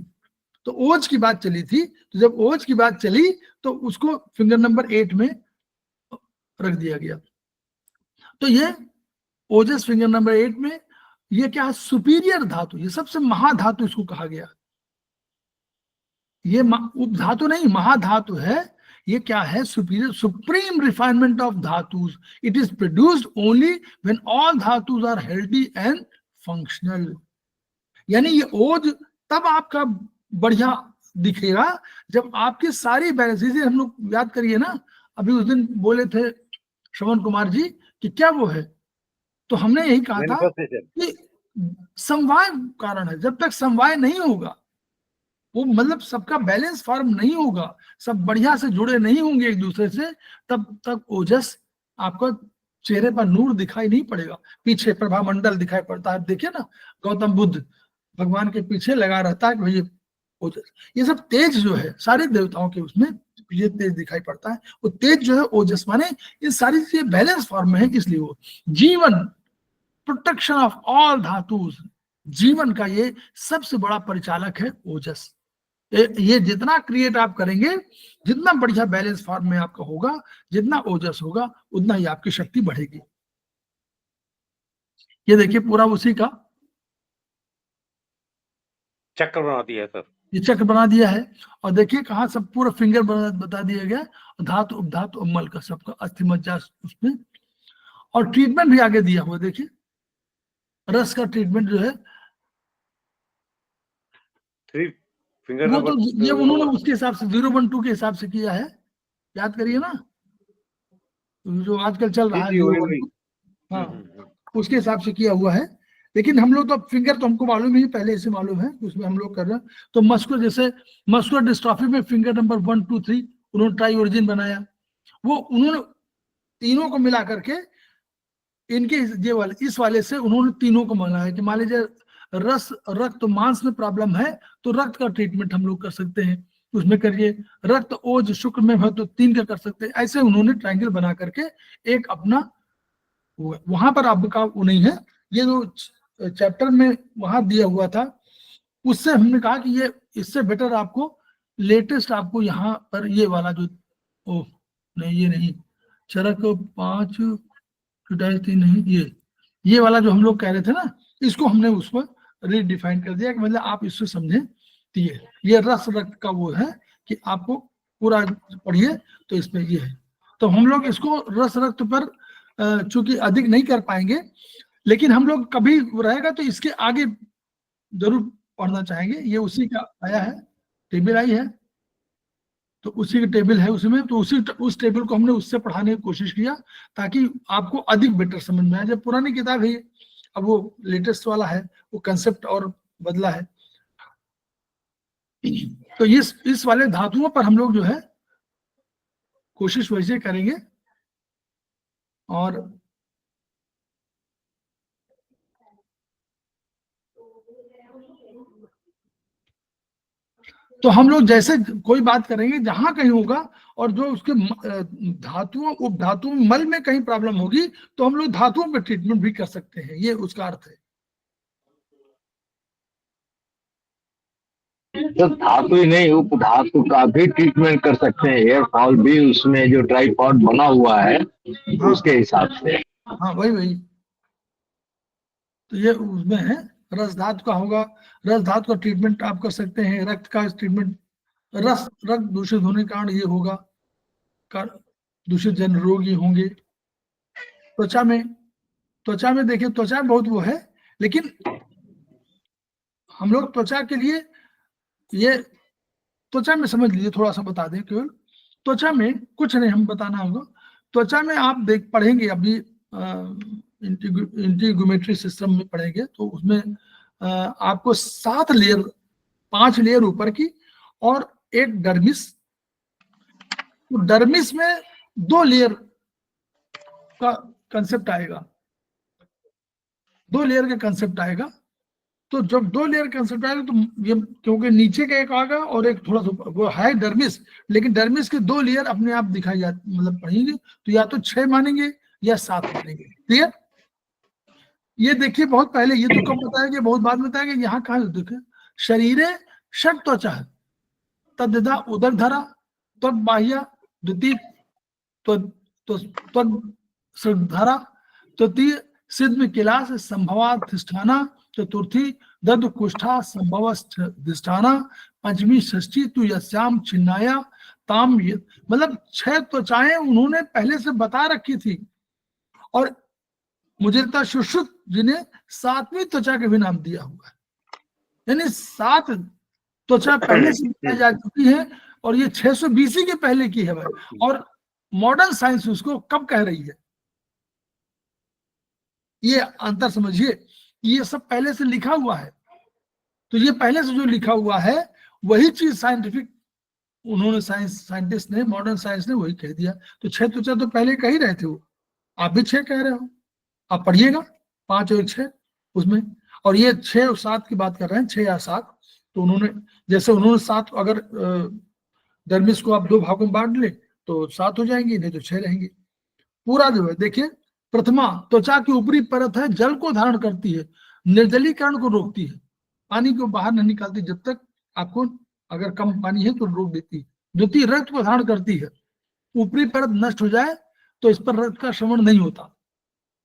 तो ओज की बात चली थी, तो जब ओज की बात चली तो उसको फिंगर नंबर 8 में रख दिया गया। तो ये ओजस फिंगर नंबर 8 में, ये क्या है, सुपीरियर धातु, ये सबसे महाधातु इसको कहा गया। ये उपधातु नहीं, महाधातु है। ये क्या है, superior, supreme refinement of dhatus. It is produced only when all dhatus are healthy and functional. यानी ये ओज तब आपका बढ़िया दिखेगा जब आपकी सारी बैलेंस, जैसे हम लोग याद करिए ना, अभी उस दिन बोले थे श्रवण कुमार जी कि क्या वो है, तो हमने यही कहा था कि समवाय कारण है। जब तक समवाय नहीं होगा, वो मतलब सबका बैलेंस फॉर्म नहीं होगा, सब बढ़िया से जुड़े नहीं होंगे एक दूसरे से, तब तक ओजस आपको चेहरे पर नूर दिखाई नहीं पड़ेगा, पीछे प्रभा मंडल दिखाई पड़ता है। देखिए ना, गौतम बुद्ध भगवान के पीछे लगा रहता है कि भाई ओजस, ये सब तेज जो है सारे देवताओं के उसमें ये तेज दिखाई पड़ता है। वो तेज जो है ओजस, माने ये सारी चीजें बैलेंस फॉर्म में है, इसलिए वो जीवन, प्रोटेक्शन ऑफ ऑल धातुस, जीवन का ये सबसे बड़ा परिचालक है ओजस। ये जितना क्रिएट आप करेंगे, जितना बढ़िया बैलेंस फॉर्म में आपका होगा, जितना ओजस होगा, उतना ही आपकी शक्ति बढ़ेगी। ये देखिए पूरा उसी का चक्र बना दिया है सर, ये चक्र बना दिया है। और देखिए कहाँ सब पूरा फिंगर बता दिया गया, धातु उपधातु अम्मल का सबका अस्थि मज्जा उसमें, और ट्रीटमेंट भी आगे दिया हुआ। देखिए रस का ट्रीटमेंट जो है, 3 फिंगर वो तो ये उन्होंने उसके हिसाब से 012 के हिसाब से किया है, याद करिए ना, जो आजकल चल रहा है, हाँ उसके हिसाब से किया हुआ है। लेकिन हम लोग तो फिंगर तो हमको मालूम ही पहले से मालूम है, उसमें हम लोग कर रहे हैं। तो मस्कुलर, जैसे मस्कुलर डिस्ट्रॉफी में फिंगर नंबर 1, 2, 3 उन्होंने ट्राई ओरिजिन बनाया, वो उन्होंने तीनों को मिला करके इनके ये वाले इस वाले से उन्होंने तीनों को बनाया कि मान लीजिए रस रक्त मांस में प्रॉब्लम है तो रक्त का ट्रीटमेंट हम लोग कर सकते हैं, उसमें करिए। रक्त ओज शुक्र में है तो 3 का कर सकते हैं। ऐसे उन्होंने ट्रायंगल बना करके एक अपना, वहां पर आपका वो नहीं है, ये जो चैप्टर में वहां दिया हुआ था, उससे हमने कहा कि ये इससे बेटर आपको लेटेस्ट आपको यहाँ पर ये वाला जो, ओह नहीं ये नहीं, चरक 5 3 नहीं, ये वाला जो हम लोग कह रहे थे ना, इसको हमने उसको रीडिफाइन कर दिया कि मतलब आप इससे समझे तो ये रस रक्त का वो है कि आपको पूरा पढ़िए तो इसमें ये है। तो हम लोग इसको रस रक्त पर चूंकि अधिक नहीं कर पाएंगे, लेकिन हम लोग कभी रहेगा तो इसके आगे जरूर पढ़ना चाहेंगे। ये उसी का आया है, टेबल आई है, तो उसी का टेबल है उसमें, तो उस टेबल को हमने उससे पढ़ाने की कोशिश किया ताकि आपको अधिक बेटर समझ में आए। जब पुरानी किताब है, अब वो लेटेस्ट वाला है, वो कंसेप्ट और बदला है। तो इस वाले धातुओं पर हम लोग जो है कोशिश वैसे करेंगे। और तो हम लोग जैसे कोई बात करेंगे जहां कहीं होगा, और जो उसके धातुओं उपधातुओं मल में कहीं प्रॉब्लम होगी तो हम लोग धातुओं पे ट्रीटमेंट भी कर सकते हैं, ये उसका अर्थ है। तो धातु ही नहीं, उपधातु का भी ट्रीटमेंट कर सकते हैं, हेयर फॉल भी उसमें जो ट्राइपॉड बना हुआ है उसके हिसाब से। हाँ वही तो ये उसमें है, रस धातु का होगा, रस धातु का ट्रीटमेंट आप कर सकते हैं। रक्त का ट्रीटमेंट, रक्त दूषित होने के कारण ये होगा, दूषित जन रोगी होंगे। त्वचा में देखिए, त्वचा में बहुत वो है, लेकिन हम लोग त्वचा के लिए ये त्वचा में समझ लीजिए, थोड़ा सा बता दें केवल। त्वचा में कुछ नहीं हम बताना होगा। त्वचा में आप पढ़ेंगे अभी इंटीग्यूमेट्री सिस्टम में पढ़ेंगे, तो उसमें आपको 7 लेयर, 5 लेयर ऊपर की और एक डर्मिस। तो डर्मिस में 2 लेयर का कंसेप्ट आएगा, 2 लेयर का कंसेप्ट आएगा। तो जब 2 लेयर कंसेप्ट आएगा तो ये, क्योंकि नीचे का एक आएगा और एक थोड़ा सा वो है डर्मिस, लेकिन डर्मिस के 2 लेयर अपने आप दिखाई मतलब पढ़ेंगे तो या तो 6 मानेंगे या 7 मानेंगे। क्लियर? ये देखिए बहुत पहले, ये तो कब बताएंगे, बहुत बाद में बताएंगे। यहाँ कहा देखे, शरीरे षट त्वचा तद्धा उदरधरा त्वक बाह्य द्वितीय त्वग्धरा तृतीय सिद्ध किलास संभवाधिष्ठाना चतुर्थी दद कुष्ठा संभवस्थाना पंचमी षष्ठी तु यस्याम छिन्नाया ताम, मतलब 6 त्वचाएं उन्होंने पहले से बता रखी थी। और मुझे लगता है सुश्रुत जी ने 7वीं त्वचा का भी नाम दिया हुआ है। यानी 7 त्वचा पहले से बनाई जा चुकी है और ये 600 BC के पहले की है भाई। और मॉडर्न साइंस उसको कब कह रही है, ये अंतर समझिए। ये सब पहले से लिखा हुआ है, तो ये पहले से जो लिखा हुआ है वही चीज साइंटिफिक उन्होंने साइंटिस्ट ने, मॉडर्न साइंस ने वही कह दिया। तो 6 त्वचा तो पहले कह ही रहे थे वो, आप भी 6 कह रहे हो, आप पढ़िएगा 5 और 6 उसमें। और ये 6 और 7 की बात कर रहे हैं, 6 या 7। तो उन्होंने जैसे उन्होंने 7, अगर डर्मिस को आप 2 भागों में बांट ले तो 7 हो जाएंगी, नहीं तो 6 रहेंगी। पूरा जो है देखिए, प्रथमा त्वचा की ऊपरी परत है, जल को धारण करती है, निर्जलीकरण को रोकती है, पानी को बाहर नहीं निकालती, जब तक आपको अगर कम पानी है तो रोक देती है। द्वितीय रक्त को धारण करती है, ऊपरी परत नष्ट हो जाए तो इस पर रक्त का श्रवण नहीं होता।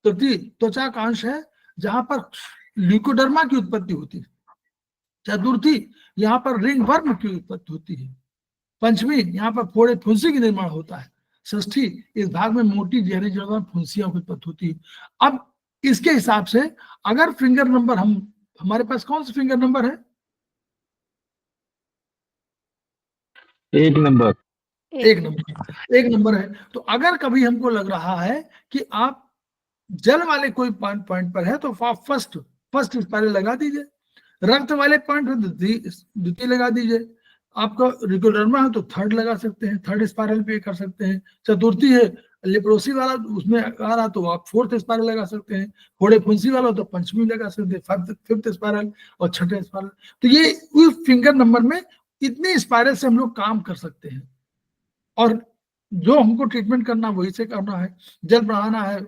तृतीय त्वचा का अंश है जहां पर ल्यूकोडर्मा की उत्पत्ति होती है। चतुर्थी यहाँ पर रिंग वर्म की उत्पत्ति होती है। पंचमी यहाँ पर फोड़े फुंसी का निर्माण होता है। षष्ठी इस भाग में मोटी गहरी जड़ों फुंसियों की उत्पत्ति होती है। अब इसके हिसाब से अगर फिंगर नंबर हमारे पास कौन सा फिंगर नंबर है? 1 नंबर। 1 नंबर है। तो अगर कभी हमको लग रहा है कि आप जल वाले कोई पॉइंट पर है तो आप फर्स्ट स्पाइरल लगा दीजिए, रक्त वाले पॉइंट पर द्वितीय लगा दीजिए, आपका रिकोडर्मा है तो 3rd लगा सकते हैं, 3rd स्पाइरल पे कर सकते हैं। चतुर्थी है लेप्रोसी वाला, उसमें आ रहा तो आप 4th स्पाइरल लगा सकते हैं। फोड़े फुंसी वाला तो 5वीं लगा सकते हैं, 5th स्पाइरल और 6ठे स्पाइरल। तो ये उस फिंगर नंबर में इतने स्पाइरल से हम लोग काम कर सकते हैं। और जो हमको ट्रीटमेंट करना वही से करना है। जल बढ़ाना है,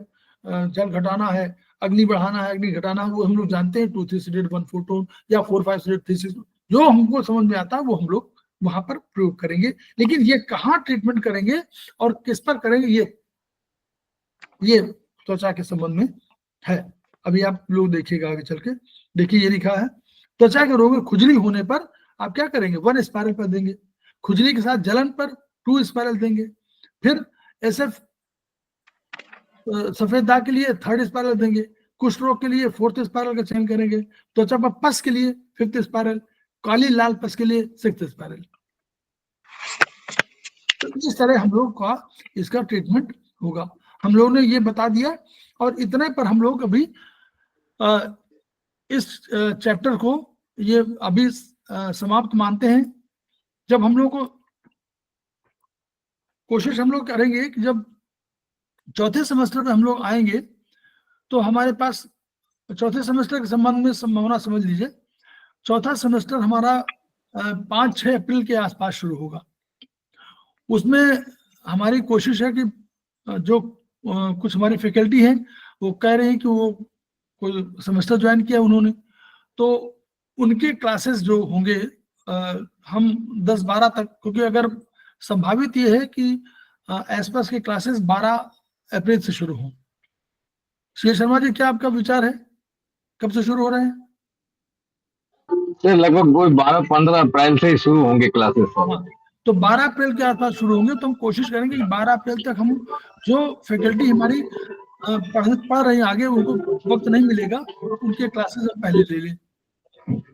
जल घटाना है, अग्नि बढ़ाना है, अग्नि घटाना है, वो हम लोग जानते हैं। 2 3 सीडेड 1 फोटोन या 4 5 सीडेड 3 6, जो हमको समझ में आता है वो हम लोग वहां पर प्रयोग करेंगे। लेकिन ये कहाँ ट्रीटमेंट करेंगे और किस पर करेंगे, ये त्वचा के संबंध में है। अभी आप लोग देखिएगा आगे चल के। देखिए ये लिखा है, त्वचा के रोग में खुजली होने पर आप क्या करेंगे? 1 स्पाइरल पर देंगे। खुजली के साथ जलन पर 2 स्पाइरल देंगे। फिर SF सफेद दाग के लिए 3rd स्पाइरल देंगे। कुष्ठ रोग के लिए 4th स्पाइरल का चयन करेंगे। त्वचा पर पस के लिए 5th स्पाइरल, काली लाल पस के लिए 6th स्पाइरल। तो इस तरह हम लोग का इसका ट्रीटमेंट होगा। हम लोगों ने ये बता दिया और इतने पर हम लोग अभी इस चैप्टर को ये अभी समाप्त मानते हैं। जब हम लोग को कोशिश हम लोग करेंगे कि जब चौथे सेमेस्टर में हम लोग आएंगे तो हमारे पास चौथे सेमेस्टर के संबंध में संभावना समझ लीजिए। चौथा सेमेस्टर हमारा 5-6 अप्रैल के आसपास शुरू होगा। उसमें हमारी कोशिश है कि जो कुछ हमारी फैकल्टी हैं वो कह रहे हैं कि वो कोई सेमेस्टर ज्वाइन किया उन्होंने, तो उनके क्लासेस जो होंगे हम 10-12 तक, क्योंकि अगर संभावित ये है कि एसपास के क्लासेस 12 अप्रैल से शुरू हों। श्री शर्मा जी, क्या आपका विचार है, कब से शुरू हो रहे हैं? सर लगभग कोई 12-15 अप्रैल से ही शुरू होंगे क्लासेस। तो 12 अप्रैल के आसपास शुरू होंगे। तो हम कोशिश करेंगे कि 12 अप्रैल तक हम जो फैकल्टी हमारी पढ़ रही है आगे, उनको वक्त नहीं मिलेगा, उनके क्लासेस हम पहले ले लें।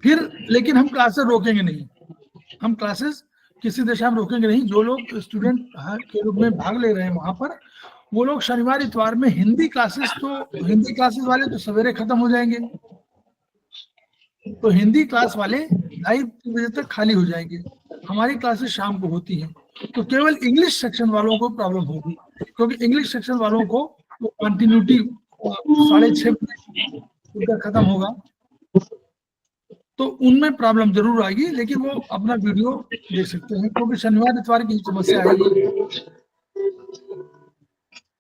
फिर लेकिन हम क्लासेस रोकेंगे नहीं, हम क्लासेस किसी दिशा में रोकेंगे नहीं। जो लोग स्टूडेंट के रूप में भाग ले रहे हैं वहां पर, वो लोग शनिवार इतवार में हिंदी क्लासेस वाले तो सवेरे खत्म हो जाएंगे, तो हिंदी क्लास वाले 2:30 बजे तक खाली हो जाएंगे। हमारी क्लासेस शाम को होती हैं, तो केवल इंग्लिश सेक्शन वालों को प्रॉब्लम होगी, क्योंकि इंग्लिश सेक्शन वालों को कंटिन्यूटी 6:30 बजे उनका खत्म होगा, तो उनमें प्रॉब्लम जरूर आएगी। लेकिन वो अपना वीडियो देख सकते हैं, क्योंकि शनिवार इतवार की समस्या आएगी।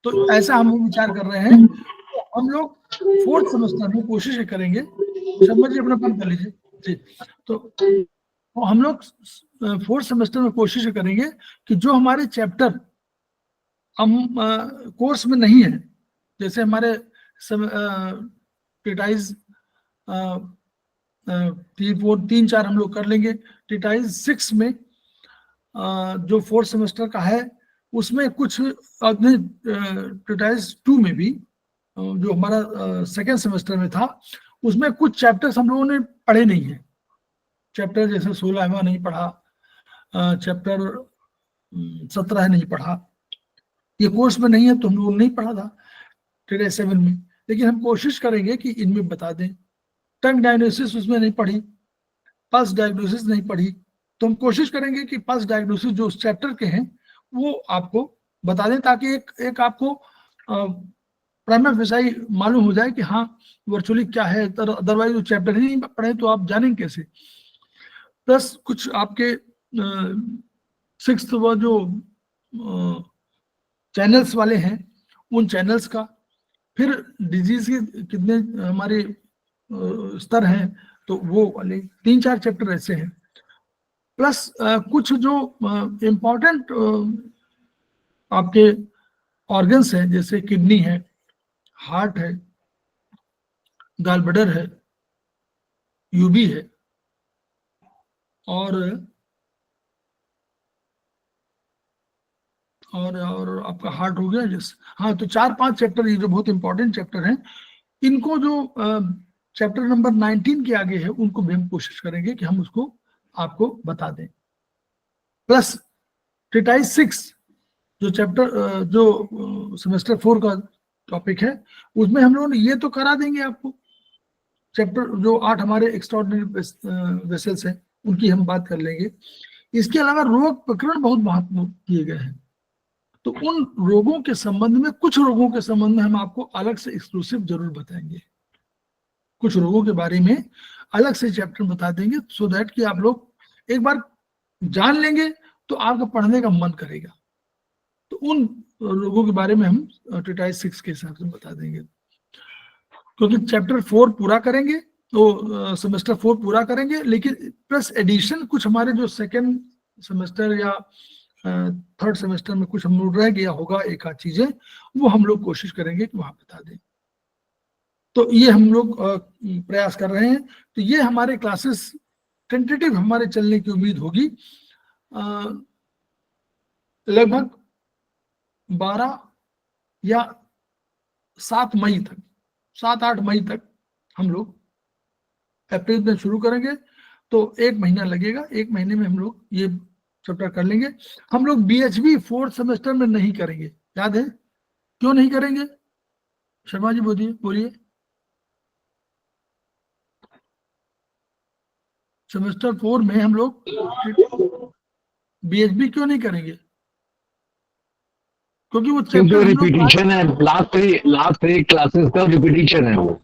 तो ऐसा हम विचार कर रहे हैं। तो हम लोग 4th सेमेस्टर में कोशिश करेंगे, समझ अपना बंद कर लीजिए जी। तो हम लोग 4th सेमेस्टर में कोशिश करेंगे कि जो हमारे चैप्टर हम कोर्स में नहीं है, जैसे हमारे टिटाइज 3-4 हम लोग कर लेंगे। टिटाइज 6 में जो 4th सेमेस्टर का है उसमें कुछ, टिटाइज 2 में भी जो हमारा 2nd सेमेस्टर में था, उसमें कुछ चैप्टर्स हम लोगों ने पढ़े नहीं है, चैप्टर जैसे 16वां नहीं पढ़ा, चैप्टर 17 नहीं पढ़ा, ये कोर्स में नहीं है तो हम लोग नहीं पढ़ा था TDI 7 में, लेकिन हम कोशिश करेंगे कि इनमें बता दें। टंग डायग्नोसिस उसमें नहीं पढ़ी, पल्स डायग्नोसिस नहीं पढ़ी, तो हम कोशिश करेंगे कि पल्स डायग्नोसिस जो उस चैप्टर के हैं वो आपको बता दें, ताकि एक आपको प्राइमा फेसाई मालूम हो जाए कि हाँ वर्चुअली क्या है। अदरवाइज वो चैप्टर ही नहीं पढ़े तो आप जानेंगे कैसे। प्लस कुछ आपके 6th वो जो चैनल्स वाले हैं उन चैनल्स का, फिर डिजीज के कितने हमारे स्तर हैं तो वो वाले 3-4 चैप्टर ऐसे हैं। प्लस कुछ जो इम्पोर्टेंट आपके ऑर्गन्स हैं, जैसे किडनी है, हार्ट है, गॉल ब्लैडर है, यूबी है, और आपका हार्ट हो गया जैसे। हाँ, तो 4-5 चैप्टर ये जो बहुत इंपॉर्टेंट चैप्टर हैं, इनको जो चैप्टर नंबर 19 के आगे है उनको भी हम कोशिश करेंगे कि हम उसको आपको बता दें। प्लस TDI 6 जो चैप्टर जो सेमेस्टर 4 का टॉपिक है, उसमें हम लोग ये तो करा देंगे आपको। चैप्टर जो 8 हमारे एक्स्ट्राऑर्डिनरी वेसल्स हैं उनकी हम बात कर लेंगे। इसके अलावा रोग प्रकरण बहुत महत्व किए गए हैं, तो उन रोगों के संबंध में, कुछ रोगों के संबंध में हम आपको अलग से एक्सक्लूसिव जरूर बताएंगे। कुछ रोगों के बारे में अलग से चैप्टर बता देंगे, सो दैट कि आप लोग एक बार जान लेंगे तो आपका पढ़ने का मन करेगा। तो उन रोगों के बारे में हम TDI 6 के हिसाब से बता देंगे, क्योंकि चैप्टर 4 पूरा करेंगे तो सेमेस्टर 4 पूरा करेंगे, लेकिन प्लस एडिशन कुछ हमारे जो 2nd सेमेस्टर या 3rd सेमेस्टर में कुछ हम लोग रह गया होगा एक आध चीजें, वो हम लोग कोशिश करेंगे कि वहां बता दें। तो ये हम लोग प्रयास कर रहे हैं। तो ये हमारे क्लासेस टेंटेटिव हमारे चलने की उम्मीद होगी लगभग 12 या 7 मई तक, 7-8 मई तक हम लोग अप्रैल में शुरू करेंगे, तो 1 महीना लगेगा। 1 महीने में हम लोग ये चैप्टर कर लेंगे। हम लोग BHB 4th सेमेस्टर में नहीं करेंगे, याद है? क्यों नहीं करेंगे शर्मा जी? बोलिए। सेमेस्टर 4 में हम लोग BHB क्यों नहीं करेंगे? क्योंकि वो चैप्टर रिपीटिशन है, लास्ट 3 क्लासेस का रिपीटिशन है, वो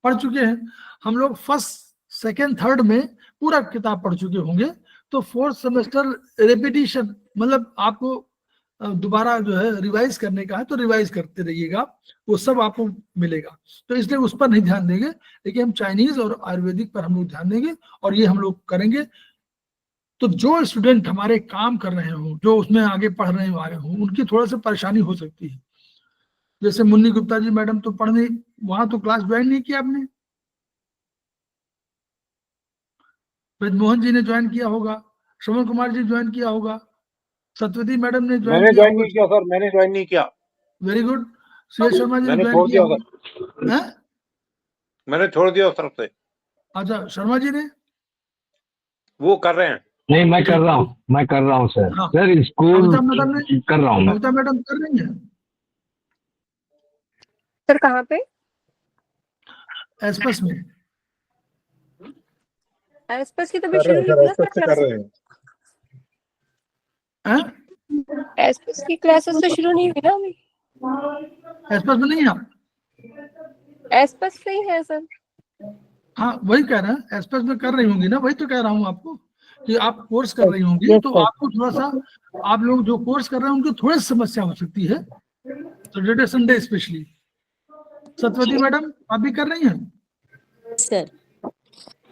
पढ़ चुके हैं हम लोग। 1st, 2nd, 3rd में पूरा किताब पढ़ चुके होंगे, तो 4th सेमेस्टर रिपीटिशन मतलब आपको दोबारा जो है रिवाइज करने का है, तो रिवाइज करते रहिएगा, वो सब आपको मिलेगा। तो इसलिए उस पर नहीं ध्यान देंगे, लेकिन हम चाइनीज और आयुर्वेदिक पर हम लोग ध्यान देंगे, और ये हम लोग करेंगे। तो जो स्टूडेंट हमारे काम कर रहे हों, जो उसमें आगे पढ़ रहे हों, उनकी थोड़ा सा परेशानी हो सकती है। जैसे मुन्नी गुप्ता जी मैडम तो पढ़ने, वहां तो क्लास ज्वाइन नहीं किया आपने, ब्रजमोहन जी ने ज्वाइन किया होगा, श्रवण कुमार जी ज्वाइन किया होगा, सत्यवती मैडम ने ज्वाइन किया नहीं किया सर, मैंने ज्वाइन नहीं किया। Very good. सुरेश शर्मा जी ने ज्वाइन किया होगा। मैंने छोड़ दिया उस तरफ से। अच्छा, शर्मा जी ने वो कर रहे हैं। नहीं, मैं कर रहा हूँ सर। हाँ। सर स्कूल कर रहा हूँ मैं। कविता मैडम कर रही हैं सर। कहाँ पे? एसपस में। एसपस की तो भी शुरू नहीं कर रहे हैं। एसपस की क्लासेस तो शुरू नहीं हुई ना अभी। एसपस में नहीं आप? एसपस से ही है सर। हाँ, वही कह रहे हैं, एसपस में कर रही होंगी ना, वही तो कह रहा हूँ आपको कि आप कोर्स कर रही होंगी, तो आपको थोड़ा सा, आप लोग जो कोर्स कर रहे हैं उनको थोड़ी समस्या हो सकती है, Saturday Sunday specially. Satyavati madam आप भी कर रही हैं सर?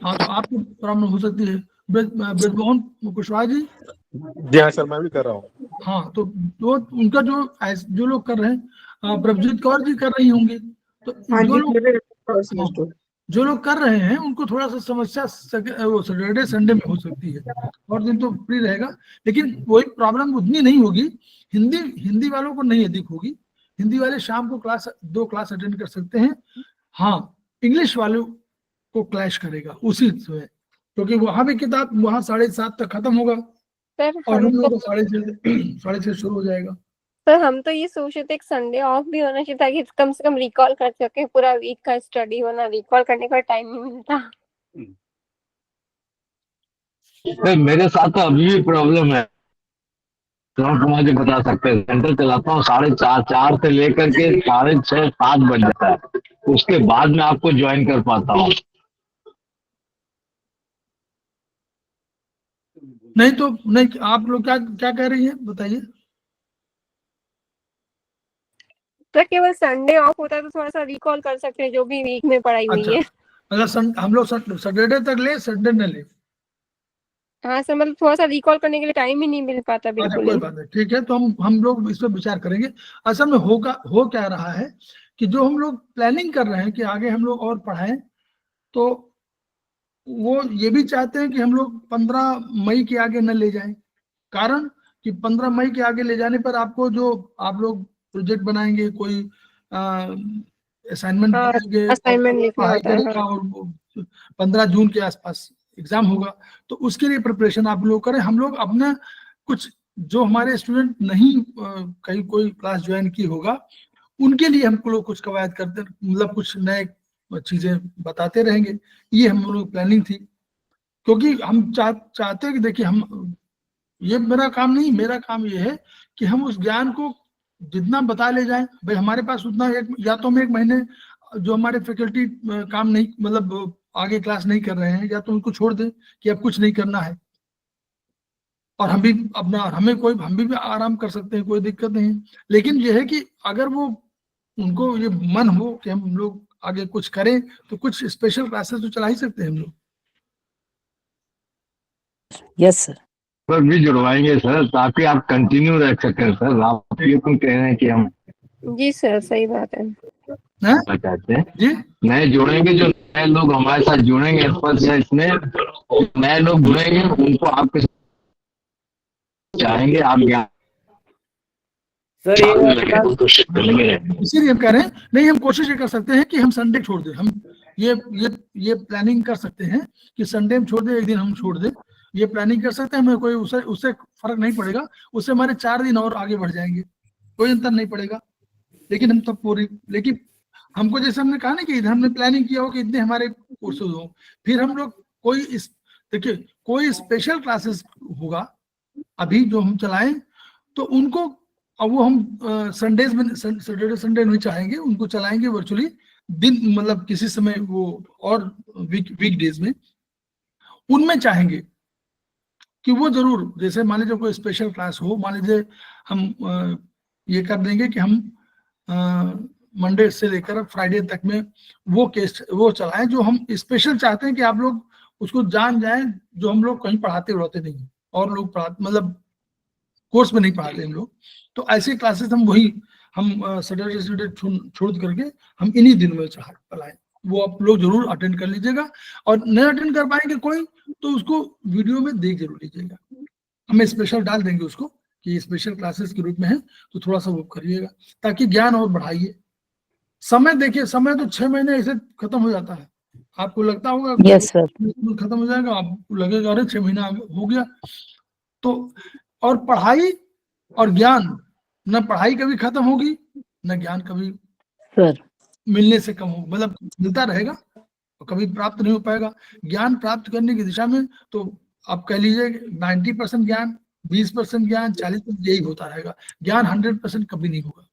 हाँ, तो आपको प्रॉब्लम हो सकती है। ब्रजमोहन कुशवाहा जी? जी हाँ सर, मैं भी कर रहा हूँ। हाँ, तो उनका जो लोग कर रहे हैं, प्रभजीत कौर जी कर रही होंगी, तो जो लोग कर रहे हैं उनको थोड़ा सा समस्या सैटरडे संडे में हो सकती है, और दिन तो फ्री रहेगा, लेकिन वही प्रॉब्लम उतनी नहीं होगी। हिंदी वालों को नहीं अधिक होगी, हिंदी वाले शाम को 2 क्लास अटेंड कर सकते हैं। हाँ, इंग्लिश वालों को क्लैश करेगा उसी समय, क्योंकि वहां भी किताब वहां 7:30 तक खत्म होगा सर और हम हम लोग तो को 6:30 शुरू हो जाएगा। सर हम तो ये सोच रहे थे एक संडे ऑफ भी होना चाहिए ताकि कम से कम रिकॉल कर सके, पूरा वीक का स्टडी होना, रिकॉल करने का टाइम नहीं मिलता। मेरे साथ तो अभी भी प्रॉब्लम है, तो हम मुझे बता सकते हैं। सेंटर चलाता हूँ 4:30 से लेकर के 6:30 7 बज जाता है, उसके बाद मैं आपको ज्वाइन कर पाता हूँ। नहीं तो नहीं, आप लोग क्या क्या कह रही हैं बताइए। सर केवल संडे ऑफ होता है तो थोड़ा सा रिकॉल कर सकते हैं जो भी वीक में पढ़ाई हुई अच्छा, है। मतलब हम लोग सैटरडे तक ले, संडे न ले। हाँ सर, मतलब थोड़ा सा रिकॉल करने के लिए टाइम ही नहीं मिल पाता अच्छा, बिल्कुल कोई ही। बात नहीं, ठीक है, तो हम लोग इस पर विचार करेंगे। असल में हो क्या रहा है कि जो हम लोग प्लानिंग कर रहे हैं कि आगे हम लोग और पढ़ाएं, तो वो ये भी चाहते हैं कि हम लोग 15 मई के आगे न ले जाएं। कारण कि 15 मई के आगे ले जाने पर आपको जो आप लोग प्रोजेक्ट बनाएंगे, कोई असाइनमेंट हाँ, बनाएंगे, असाइनमेंट लिखना पढ़ाई होता है। करेगा और 15 जून के आसपास एग्जाम होगा, तो उसके लिए प्रिपरेशन आप लोग करें। हम लोग अपना कुछ जो हमारे स्टूडेंट नहीं कहीं कोई क्लास ज्वाइन की होगा, उनके लिए हम लोग कुछ कवायद करते, मतलब कुछ नए चीजें बताते रहेंगे। ये हम लोग प्लानिंग थी, क्योंकि हम चाहते हैं कि देखिए, हम ये मेरा काम नहीं, मेरा काम ये है कि हम उस ज्ञान को जितना बता ले जाएं। भाई हमारे पास उतना या तो हम 1 महीने जो हमारे फैकल्टी काम नहीं, मतलब आगे क्लास नहीं कर रहे हैं, या तो उनको छोड़ दें कि अब कुछ नहीं करना है, और हम भी अपना हम भी आराम कर सकते हैं, कोई दिक्कत नहीं है। लेकिन यह है कि अगर वो उनको ये मन हो कि हम लोग आगे कुछ करें, तो कुछ स्पेशल क्लासेस तो चला ही सकते हैं हम लोग। Yes sir. सर भी जुड़वाएंगे सर, ताकि आप कंटिन्यू रह सकें सर। आप ये तुम कह रहे हैं कि हम जी सर, सही बात है। चाहते हैं जी, नए जुड़ेंगे, जो नए लोग हमारे साथ जुड़ेंगे इसमें नए लोग जुड़ेंगे, उनको आप चाहेंगे आप ज्ञान सर इसीलिए हम कह रहे हैं, नहीं हम कोशिश ये कर सकते हैं कि हम संडे छोड़ दें। हम ये प्लानिंग कर सकते हैं कि संडे हम छोड़ दें, एक दिन हम छोड़ दें, ये प्लानिंग कर सकते हैं। हमें कोई उससे फर्क नहीं पड़ेगा, उससे हमारे 4 दिन और आगे बढ़ जाएंगे, कोई अंतर नहीं पड़ेगा। लेकिन हम तब लेकिन हमको जैसे हमने कहा ना कि हमने प्लानिंग किया हो कि इतने हमारे कोर्सेज हो, फिर हम लोग देखिए कोई स्पेशल क्लासेस होगा अभी जो हम चलाएं, तो उनको अब वो हम संडेज में, सैटरडे संडे नहीं चाहेंगे, उनको चलाएंगे वर्चुअली दिन, मतलब किसी समय वो और वीक डेज में उनमें चाहेंगे कि वो जरूर, जैसे मान लीजिए कोई स्पेशल क्लास हो, मान लीजिए हम ये कर देंगे कि हम मंडे से लेकर फ्राइडे तक में वो चलाएं जो हम स्पेशल चाहते हैं कि आप लोग उसको जान जाएं, जो हम लोग कहीं पढ़ाते नहीं, और लोग मतलब कोर्स में नहीं पढ़ाते हम लोग। तो ऐसी क्लासेस हम सैटरडे छोड़ करके हम इन्हीं दिनों में चलाएं। वो आप लोग जरूर अटेंड कर लीजिएगा, और नहीं अटेंड कर पाएंगे कोई तो उसको वीडियो में देख जरूर लीजिएगा। हम स्पेशल डाल देंगे उसको कि स्पेशल क्लासेस के रूप में है, तो थोड़ा सा वो करिएगा ताकि ज्ञान और बढ़ाइए। समय देखिए, समय तो 6 महीने ऐसे खत्म हो जाता है। आपको लगता होगा यस सर। खत्म हो जाएगा, आपको लगेगा अरे 6 महीना हो गया। तो और पढ़ाई और ज्ञान, न पढ़ाई कभी खत्म होगी, न ज्ञान कभी सर मिलने से कम हो, मतलब मिलता रहेगा और कभी प्राप्त नहीं हो पाएगा। ज्ञान प्राप्त करने की दिशा में तो आप कह लीजिए 90% ज्ञान, 20% ज्ञान, 40% यही होता रहेगा। ज्ञान 100% कभी नहीं होगा।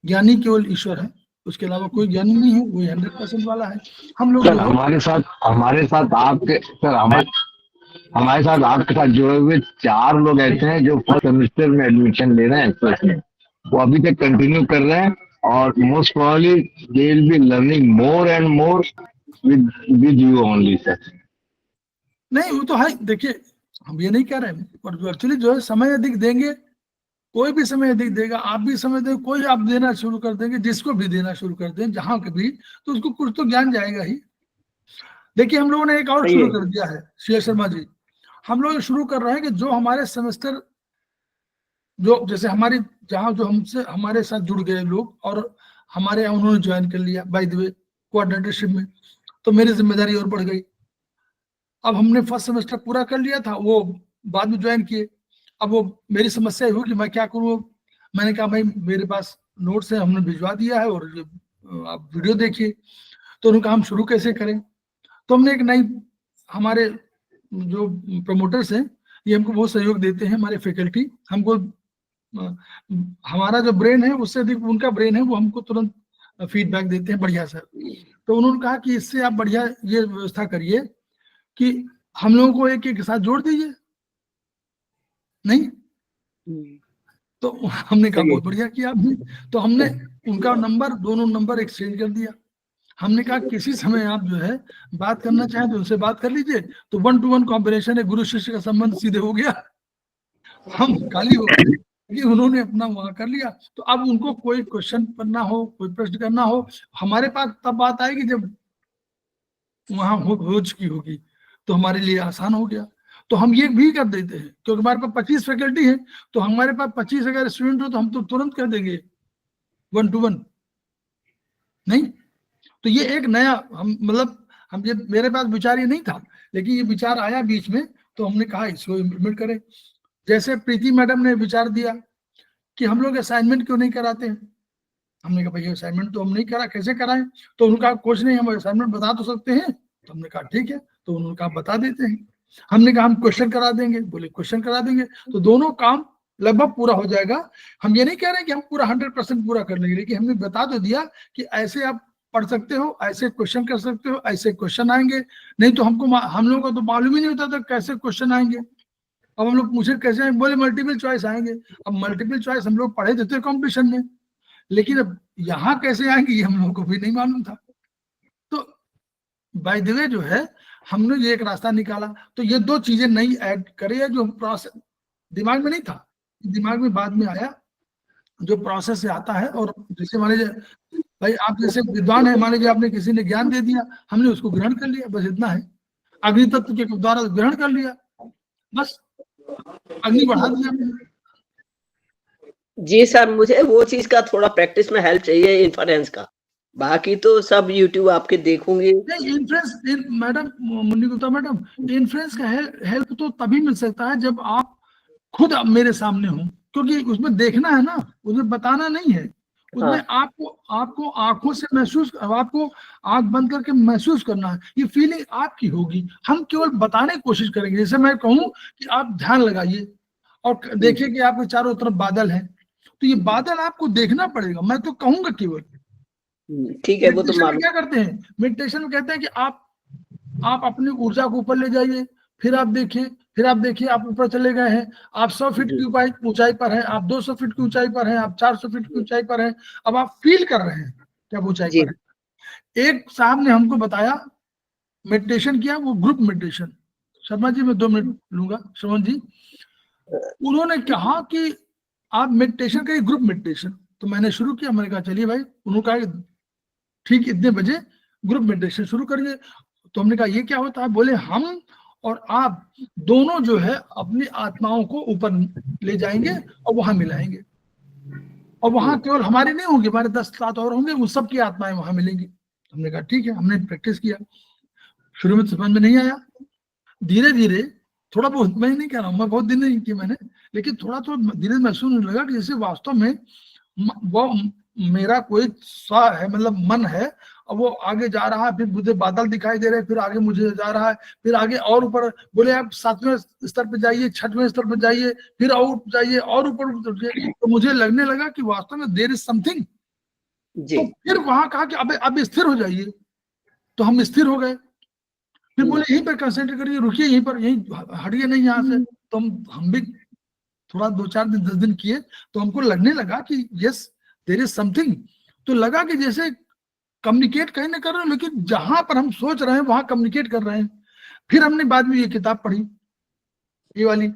ज्ञानी केवल ईश्वर है, उसके अलावा कोई ज्ञानी नहीं है, वही 100% वाला है। हम लोग सर हमारे साथ आपके सर हमारे साथ आपके साथ जुड़े हुए 4 लोग ऐसे हैं जो फर्स्ट सेमेस्टर में एडमिशन ले रहे हैं एक्सप्रेस में, वो अभी तक कंटिन्यू कर रहे हैं, और most probably they will be learning more and more with you only sir. नहीं, वो तो है, देखिए हम ये नहीं कह रहे हैं, पर एक्चुअली जो है समय अधिक देंगे, कोई भी समय अधिक देगा, आप भी समय देंगे, कोई आप देना शुरू कर देंगे, जिसको भी देना शुरू कर दें जहां कभी, तो उसको कुछ तो ज्ञान जाएगा ही। देखिए हम लोगों ने एक और शुरू कर दिया है, श्री शर्मा जी, हम लोग शुरू कर रहे हैं कि जो हमारे सेमेस्टर, जो जैसे हमारी जहाँ जो हमारे साथ जुड़ गए लोग और हमारे यहाँ उन्होंने ज्वाइन कर लिया बाय द वे कोऑर्डिनेटरशिप में, तो मेरी जिम्मेदारी और बढ़ गई। अब हमने फर्स्ट सेमेस्टर पूरा कर लिया था, वो बाद में ज्वाइन किए। अब वो मेरी समस्या हुई कि मैं क्या करूँ। मैंने कहा भाई मेरे पास नोट्स है, हमने भिजवा दिया है और आप वीडियो देखिए। तो उन्होंने कहा हम शुरू कैसे करें। तो हमने एक नई, हमारे जो प्रमोटर्स हैं ये हमको बहुत सहयोग देते हैं, हमारे फैकल्टी हमको, हमारा जो ब्रेन है उससे अधिक उनका ब्रेन है, वो हमको तुरंत फीडबैक देते हैं बढ़िया सर। तो उन्होंने कहा कि इससे आप बढ़िया ये व्यवस्था करिए कि हम लोगों को एक एक के साथ जोड़ दीजिए। नहीं तो हमने कहा बहुत बढ़िया किया आपने। तो हमने उनका नंबर, दोनों नंबर एक्सचेंज कर दिया। हमने कहा किसी समय आप जो है बात करना चाहें तो उनसे बात कर लीजिए। तो 1-to-1 कॉम्बिनेशन है, गुरु शिष्य का संबंध सीधे हो गया। हम खाली हो गए कि उन्होंने अपना वहां कर लिया। तो अब उनको कोई क्वेश्चन करना हो, कोई प्रश्न करना हो, हमारे पास तब बात आएगी जब वहां हो चुकी होगी, तो हमारे लिए आसान हो गया। तो हम ये भी कर देते हैं क्योंकि हमारे पास 25 फैकल्टी है, तो हमारे पास 25 अगर स्टूडेंट हो तो हम तो तुरंत कर देंगे 1-to-1। नहीं तो ये एक नया हम मतलब हम ये, मेरे पास विचार ये नहीं था, लेकिन ये विचार आया बीच में, तो हमने कहा इसको इम्प्लीमेंट करें। जैसे प्रीति मैडम ने विचार दिया कि हम लोग असाइनमेंट क्यों नहीं कराते हैं। हमने कहा भाई असाइनमेंट तो हम नहीं करा, कैसे कराएं। तो उन्होंने कहा कुछ नहीं, हम असाइनमेंट बता तो सकते हैं। तो हमने कहा ठीक है। तो उन्होंने कहा बता देते हैं। हमने कहा हम क्वेश्चन करा देंगे, बोले क्वेश्चन करा देंगे। तो दोनों काम लगभग पूरा हो जाएगा। हम ये नहीं कह रहे कि हम पूरा 100% पूरा कर लेंगे, लेकिन हमने बता तो दिया कि ऐसे आप पढ़ सकते हो, ऐसे क्वेश्चन कर सकते हो, ऐसे क्वेश्चन आएंगे। नहीं तो हम लोगों को तो मालूम ही नहीं होता था कैसे क्वेश्चन आएंगे। अब हम लोग पूछे कैसे आएंगे, बोले मल्टीपल चॉइस आएंगे। अब मल्टीपल चॉइस हम लोग पढ़े थे कॉम्पिटिशन में, लेकिन अब यहाँ कैसे आएंगे ये हम लोगों को भी नहीं मालूम था। तो बाय द वे जो है हमने ये एक रास्ता निकाला। तो ये दो चीजें नई ऐड करे है, जो प्रोसेस दिमाग में नहीं था, दिमाग में बाद में आया, जो प्रोसेस से आता है। और जैसे मान लीजिए भाई आप जैसे विद्वान है, मान लीजिए आपने किसी ने ज्ञान दे दिया, हमने उसको ग्रहण कर लिया, बस इतना है। अग्नि तत्व के द्वारा ग्रहण कर लिया, बस अग्नि बढ़ा दिया। जी सर, मुझे वो चीज का थोड़ा प्रैक्टिस में हेल्प चाहिए, इन्फ्रेंस का। बाकी तो सब यूट्यूब आपके देखूंगी। नहीं inference madam, Munni Gupta madam, inference का हेल्प तो तभी मिल सकता है जब आप खुद मेरे सामने हो, क्योंकि उसमें देखना है ना, उसमें बताना नहीं है। उसमें आपको आंखों से महसूस, आपको आंख बंद करके महसूस करना है, ये फीलिंग आपकी होगी। हम केवल बताने की कोशिश करेंगे। जैसे मैं कहूँ कि आप ध्यान लगाइए और देखिए कि आपके चारों तरफ बादल हैं, तो ये बादल आपको देखना पड़ेगा, मैं तो कहूंगा केवल। ठीक है, वो तो क्या करते हैं मेडिटेशन में, कहते हैं कि आप अपनी ऊर्जा को ऊपर ले जाइए, फिर आप देखिए आप ऊपर चले गए हैं, आप 100 फीट की ऊंचाई पर हैं, आप 200 फीट की ऊंचाई पर हैं, आप 400 फीट की ऊंचाई पर हैं। अब आप फील कर रहे हैं क्या ऊंचाई पर है। एक साहब ने हमको बताया, मेडिटेशन किया, वो ग्रुप मेडिटेशन। शर्मा जी मैं 2 मिनट लूंगा, श्रवण जी। उन्होंने कहा कि आप मेडिटेशन करिए, ग्रुप मेडिटेशन। तो मैंने शुरू किया, मैंने कहा चलिए भाई। उन्होंने कहा ठीक इतने बजे ग्रुप मेडिटेशन शुरू करिए। तो हमने कहा ये क्या होता है। बोले हम और आप दोनों जो है अपनी आत्माओं को ऊपर ले जाएंगे और वहां मिलाएंगे, और वहां केवल हमारे नहीं होंगे, हमारे 10 साथ और होंगे, उन सबकी आत्माएं वहां मिलेंगी। हमने कहा ठीक है। हमने प्रैक्टिस किया। शुरू में समझ में नहीं आया, धीरे धीरे थोड़ा बहुत, मैं नहीं कह रहा हूँ, मैं बहुत दिन नहीं किया मैंने, लेकिन थोड़ा धीरे महसूस होने लगा कि जैसे वास्तव में वो मेरा कोई सा है, मतलब मन है, और वो आगे जा रहा है, फिर मुझे बादल दिखाई दे रहे हैं, फिर आगे मुझे जा रहा है, फिर आगे और ऊपर। बोले आप 7वें स्तर पे जाइए, 6वें स्तर पे जाइए, फिर और जाइए और ऊपर। तो मुझे लगने लगा कि वास्तव में देयर इज समथिंग। तो फिर वहां कहा कि अब स्थिर हो जाइए। तो हम स्थिर हो गए। फिर बोले यहीं पर कंसंट्रेट करिए, रुकिए यहीं पर, यहीं हटिए नहीं यहाँ से। तो हम भी थोड़ा 2-4 दिन 10 दिन किए, तो हमको लगने लगा कि यस देयर इज समथिंग। तो लगा कि जैसे कम्युनिकेट कहीं ना कर रहे हैं, लेकिन जहां पर हम सोच रहे हैं वहां कम्युनिकेट कर रहे हैं। फिर हमने बाद में ये किताब पढ़ी, ये वाली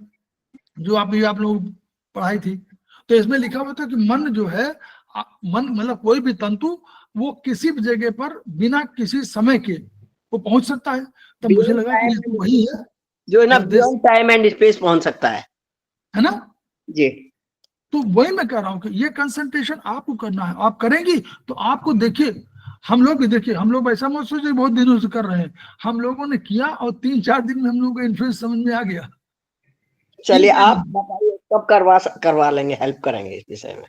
जो आप लोग पढ़ाई थी। तो इसमें लिखा हुआ था कि मन जो है, मन मतलब कोई भी तंतु, वो किसी भी जगह पर बिना किसी समय के वो पहुंच सकता है। तब मुझे लगा कि ये तो वही है जो ना बियॉन्ड टाइम एंड स्पेस पहुंच सकता है ना जी। तो वही मैं कह रहा हूं कि ये कंसंट्रेशन आपको करना है। आप करेंगी तो आपको देखिए, हम लोग भी देखिए, हम लोग ऐसा मत सोचिए बहुत दिनों से कर रहे हैं, हम लोगों ने किया और 3-4 दिन में हम लोगों को इन्फ्लुएंस समझ में आ गया। चलिए आप बताइए कब करवा लेंगे, हेल्प करेंगे इस विषय में।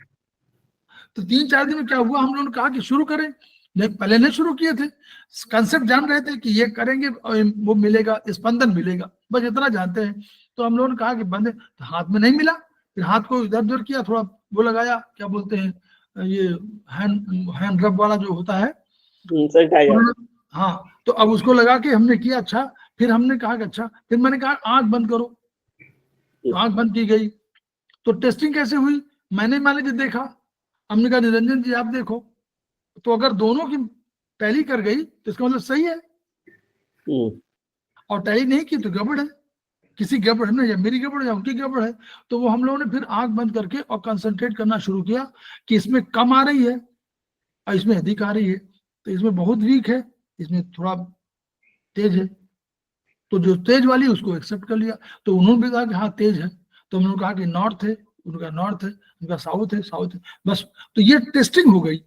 तो 3-4 दिन में क्या हुआ, हम लोगों ने कहा कि शुरू करें, पहले नहीं शुरू किए थे, कंसेप्ट जान रहे थे कि ये करेंगे और वो मिलेगा, स्पंदन मिलेगा, बस इतना जानते हैं। तो हम लोगों ने कहा कि बंदे, तो हाथ में नहीं मिला, फिर हाथ को इधर उधर किया, थोड़ा वो लगाया, क्या बोलते हैं ये हैंड रब वाला जो होता है, हाँ, तो अब उसको लगा के हमने किया। अच्छा, फिर हमने कहा कि अच्छा, फिर मैंने कहा आंख बंद करो, तो आंख बंद की गई। तो टेस्टिंग कैसे हुई, मैंने मान लीजिए देखा, हमने कहा निरंजन जी आप देखो, तो अगर दोनों की टैली कर गई तो इसका मतलब सही है, और टैली नहीं की तो गड़बड़ है, किसी गड़बड़ है ना, या मेरी गड़बड़ या उनकी गड़बड़ है। तो वो हम लोगों ने फिर आंख बंद करके और कंसंट्रेट करना शुरू किया कि इसमें कम आ रही है और इसमें अधिक आ रही है, तो इसमें बहुत वीक है, इसमें थोड़ा तेज है, तो जो तेज वाली उसको एक्सेप्ट कर लिया। तो उन्होंने भी कहा कि हाँ तेज है, तो उन्होंने कहा कि नॉर्थ है, उनका नॉर्थ है, उनका साउथ है, साउथ है, बस। तो ये टेस्टिंग हो गई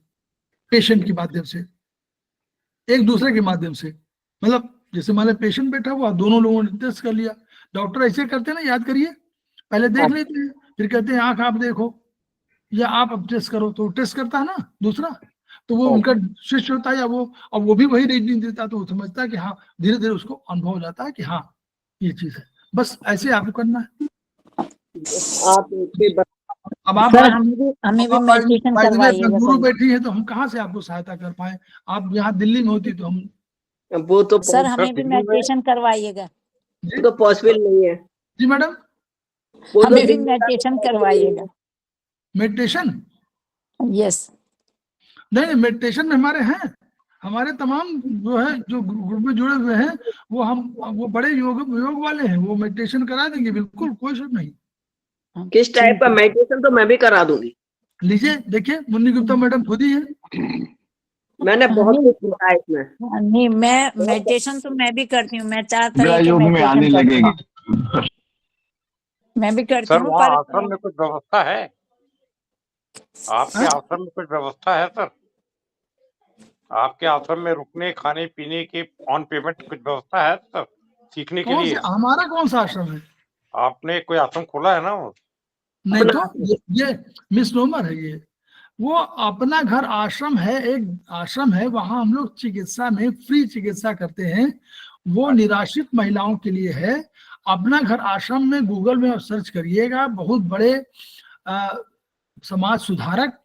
पेशेंट के माध्यम से, एक दूसरे के माध्यम से, मतलब जैसे मान लो पेशेंट बैठा हुआ, दोनों लोगों ने टेस्ट कर लिया। डॉक्टर ऐसे करते हैं ना, याद करिए, पहले देख लेते हैं, फिर कहते हैं आंख आप देखो या आप अब टेस्ट करो, तो टेस्ट करता है ना दूसरा, तो वो उनका शिष्य होता है, या वो, और वो भी वही रीडिंग देता है, तो वो समझता है कि हाँ, धीरे धीरे उसको अनुभव हो जाता है कि हाँ ये चीज है। बस ऐसे आपको करना है। अब आप हमें भी मेडिटेशन करवाइएगा। गुरु बैठी है तो हम कहाँ से आपको सहायता कर पाए, आप यहाँ दिल्ली में होती तो हम, वो तो सर हमें भी मेडिटेशन करवाइएगा। तो पॉसिबल नहीं है जी मैडम, हमें भी मेडिटेशन करवाइएगा। मेडिटेशन, यस, नहीं मेडिटेशन में हमारे हैं, हमारे तमाम जो है, जो ग्रुप में जुड़े हुए हैं, वो बड़े योग वाले हैं, वो मेडिटेशन करा देंगे, बिल्कुल कोई शक नहीं। किस टाइप का मेडिटेशन, तो मैं भी करा दूंगी। लीजिए देखिए, मुन्नी गुप्ता मैडम खुद ही है, मैंने बहुत कुछ सुना है इसमें। नहीं, मैं मेडिटेशन तो मैं भी करती हूँ, मैं 4 तरह के योग में आने मेडिटेशन लगेगी। मैं भी करती सर हूँ। वहाँ पर आश्रम में कुछ व्यवस्था है, आपके आश्रम में कुछ व्यवस्था है सर? आपके आश्रम में रुकने खाने पीने की ऑन पेमेंट कुछ व्यवस्था है सर, सीखने के लिए? हमारा कौन सा आश्रम है? आपने कोई आश्रम खोला है ना? नहीं तो ये मिसनोमर है, ये वो अपना घर आश्रम है, एक आश्रम है, वहां हम लोग चिकित्सा में फ्री चिकित्सा करते हैं, वो निराश्रित महिलाओं के लिए है। अपना घर आश्रम में गूगल में सर्च करिएगा, बहुत बड़े समाज सुधारक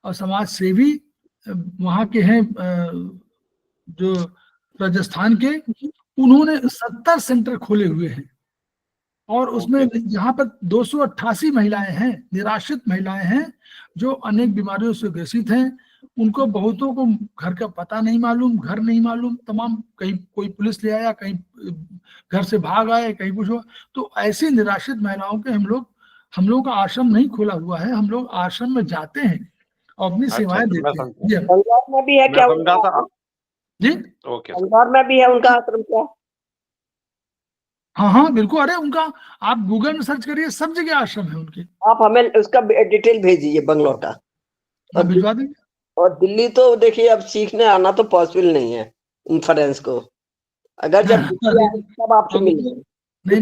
और समाज सेवी वहां के हैं, जो राजस्थान के, उन्होंने 70 सेंटर खोले हुए हैं, और उसमें यहाँ पर 288 महिलाएं हैं, निराश्रित महिलाएं हैं, जो अनेक बीमारियों से ग्रसित हैं। उनको बहुतों को घर का पता नहीं मालूम, घर नहीं मालूम, तमाम, कहीं कोई पुलिस ले आया, कहीं घर से भाग आए, कहीं कुछ हुआ। तो ऐसी निराश्रित महिलाओं के हम लोग का आश्रम नहीं खोला हुआ है, हम लोग आश्रम में जाते हैं और अपनी सेवाएं देते हैं। पंजाब में भी है क्या जी? पंजाब में भी है उनका आश्रम क्या? हाँ बिल्कुल, अरे उनका आप गूगल में सर्च करिए, सब जगह आश्रम है उनके। आप हमें उसका डिटेल भेजिए बंगलोर का, और भिजवा देंगे। और दिल्ली तो देखिए अब सीखने आना तो पॉसिबल नहीं है इन्फ्लुएंस को, अगर जब तब आपसे मिलेंगे। नहीं,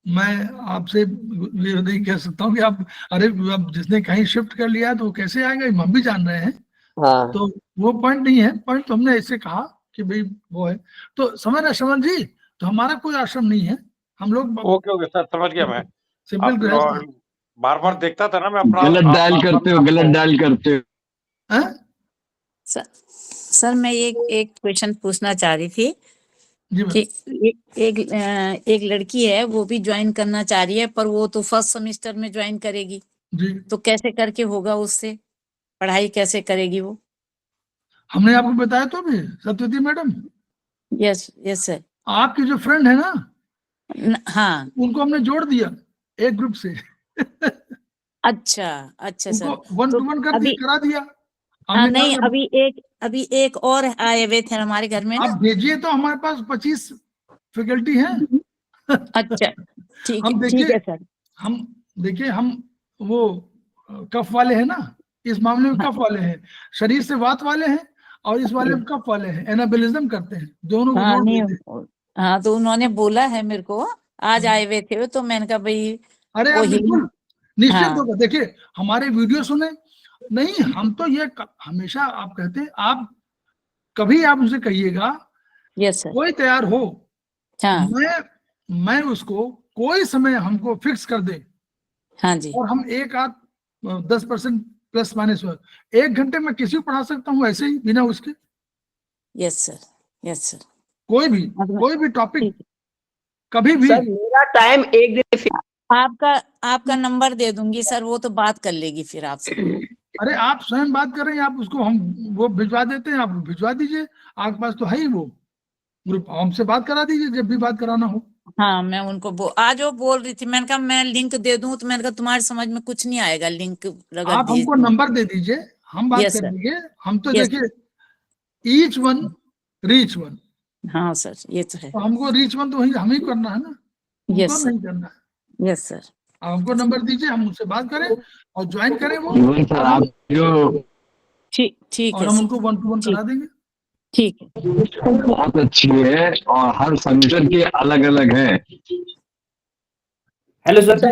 मैं आपसे ये नहीं कह सकता हूँ कि आप, अरे अब जिसने कहीं शिफ्ट कर लिया तो कैसे आएगा, हम भी जान रहे हैं। हाँ, तो वो पॉइंट नहीं है, पॉइंट तो हमने ऐसे कहा कि भाई वो है, तो समझ रहे श्रवण जी, तो हमारा कोई आश्रम नहीं है, हम लोग ओके सर, समझ गया मैं। सिंपल बार बार देखता था ना मैं अपना, गलत डायल करते हो। सर मैं एक क्वेश्चन पूछना चाह रही थी कि एक लड़की है, वो भी ज्वाइन करना चाह रही है, पर वो तो फर्स्ट सेमेस्टर में ज्वाइन करेगी जी, तो कैसे करके होगा, उससे पढ़ाई कैसे करेगी वो? हमने आपको बताया तो अभी, सत्यवती मैडम। Yes sir. आपकी जो फ्रेंड है ना, हाँ, उनको हमने जोड़ दिया एक ग्रुप से। अच्छा सर, 1-to-1 करा दिया। नहीं, अभी एक और आए हुए थे हमारे घर में। आप भेजिए, तो हमारे पास 25 फैकल्टी हैं। अच्छा, ठीक है सर। हम देखिए, हम वो कफ वाले हैं ना, इस मामले में कफ वाले हैं, शरीर से वात वाले हैं, और इस वाले कब वाले हैं, एनाबलिज्म करते हैं, दोनों को हाँ जोड़ नहीं, देते हैं। हाँ तो उन्होंने बोला है मेरे को, आज आए हुए थे तो मैंने कहा भाई अरे वो आप बिल्कुल निश्चिंत हाँ होकर देखिए, हमारे वीडियो सुने नहीं, हम तो ये हमेशा आप कहते हैं, आप कभी आप उनसे कहिएगा यस सर, कोई तैयार हो, हाँ मैं उसको कोई समय हमको फिक्स कर दे हाँ जी, और हम एक आध 10% प्लस माइनस 1 घंटे में किसी को पढ़ा सकता हूँ ऐसे ही बिना उसके, यस सर, यस सर, कोई भी टॉपिक कभी भी। सर मेरा टाइम एक दिन आपका नंबर दे दूंगी सर, वो तो बात कर लेगी फिर आपसे। अरे आप स्वयं बात कर रहे हैं, आप उसको हम वो भिजवा देते हैं, आप भिजवा दीजिए, आपके पास तो है ही वो ग्रुप, हमसे बात करा दीजिए जब भी बात कराना हो। हाँ मैं उनको आज वो बोल रही थी, मैंने कहा मैं लिंक दे दूं, तो मैंने कहा तुम्हारी समझ में कुछ नहीं आएगा लिंक अगर आप हमको नंबर दे दीजिए, हम बात यस कर सर, लेंगे, हम तो यस देखिए ईच वन रीच वन, हाँ सर ये तो है, तो हमको रीच वन तो हम ही करना है ना, यस उनको सर, नहीं करना है। यस सर, आप हमको नंबर दीजिए, हम उनसे बात करें और ज्वाइन करें वो, इवन सर आप जो ठीक और है हम सर, उनको 1 to 1 करा देंगे। ठीक है, बहुत अच्छी है और हर सेमेस्टर के अलग अलग है। हेलो सर,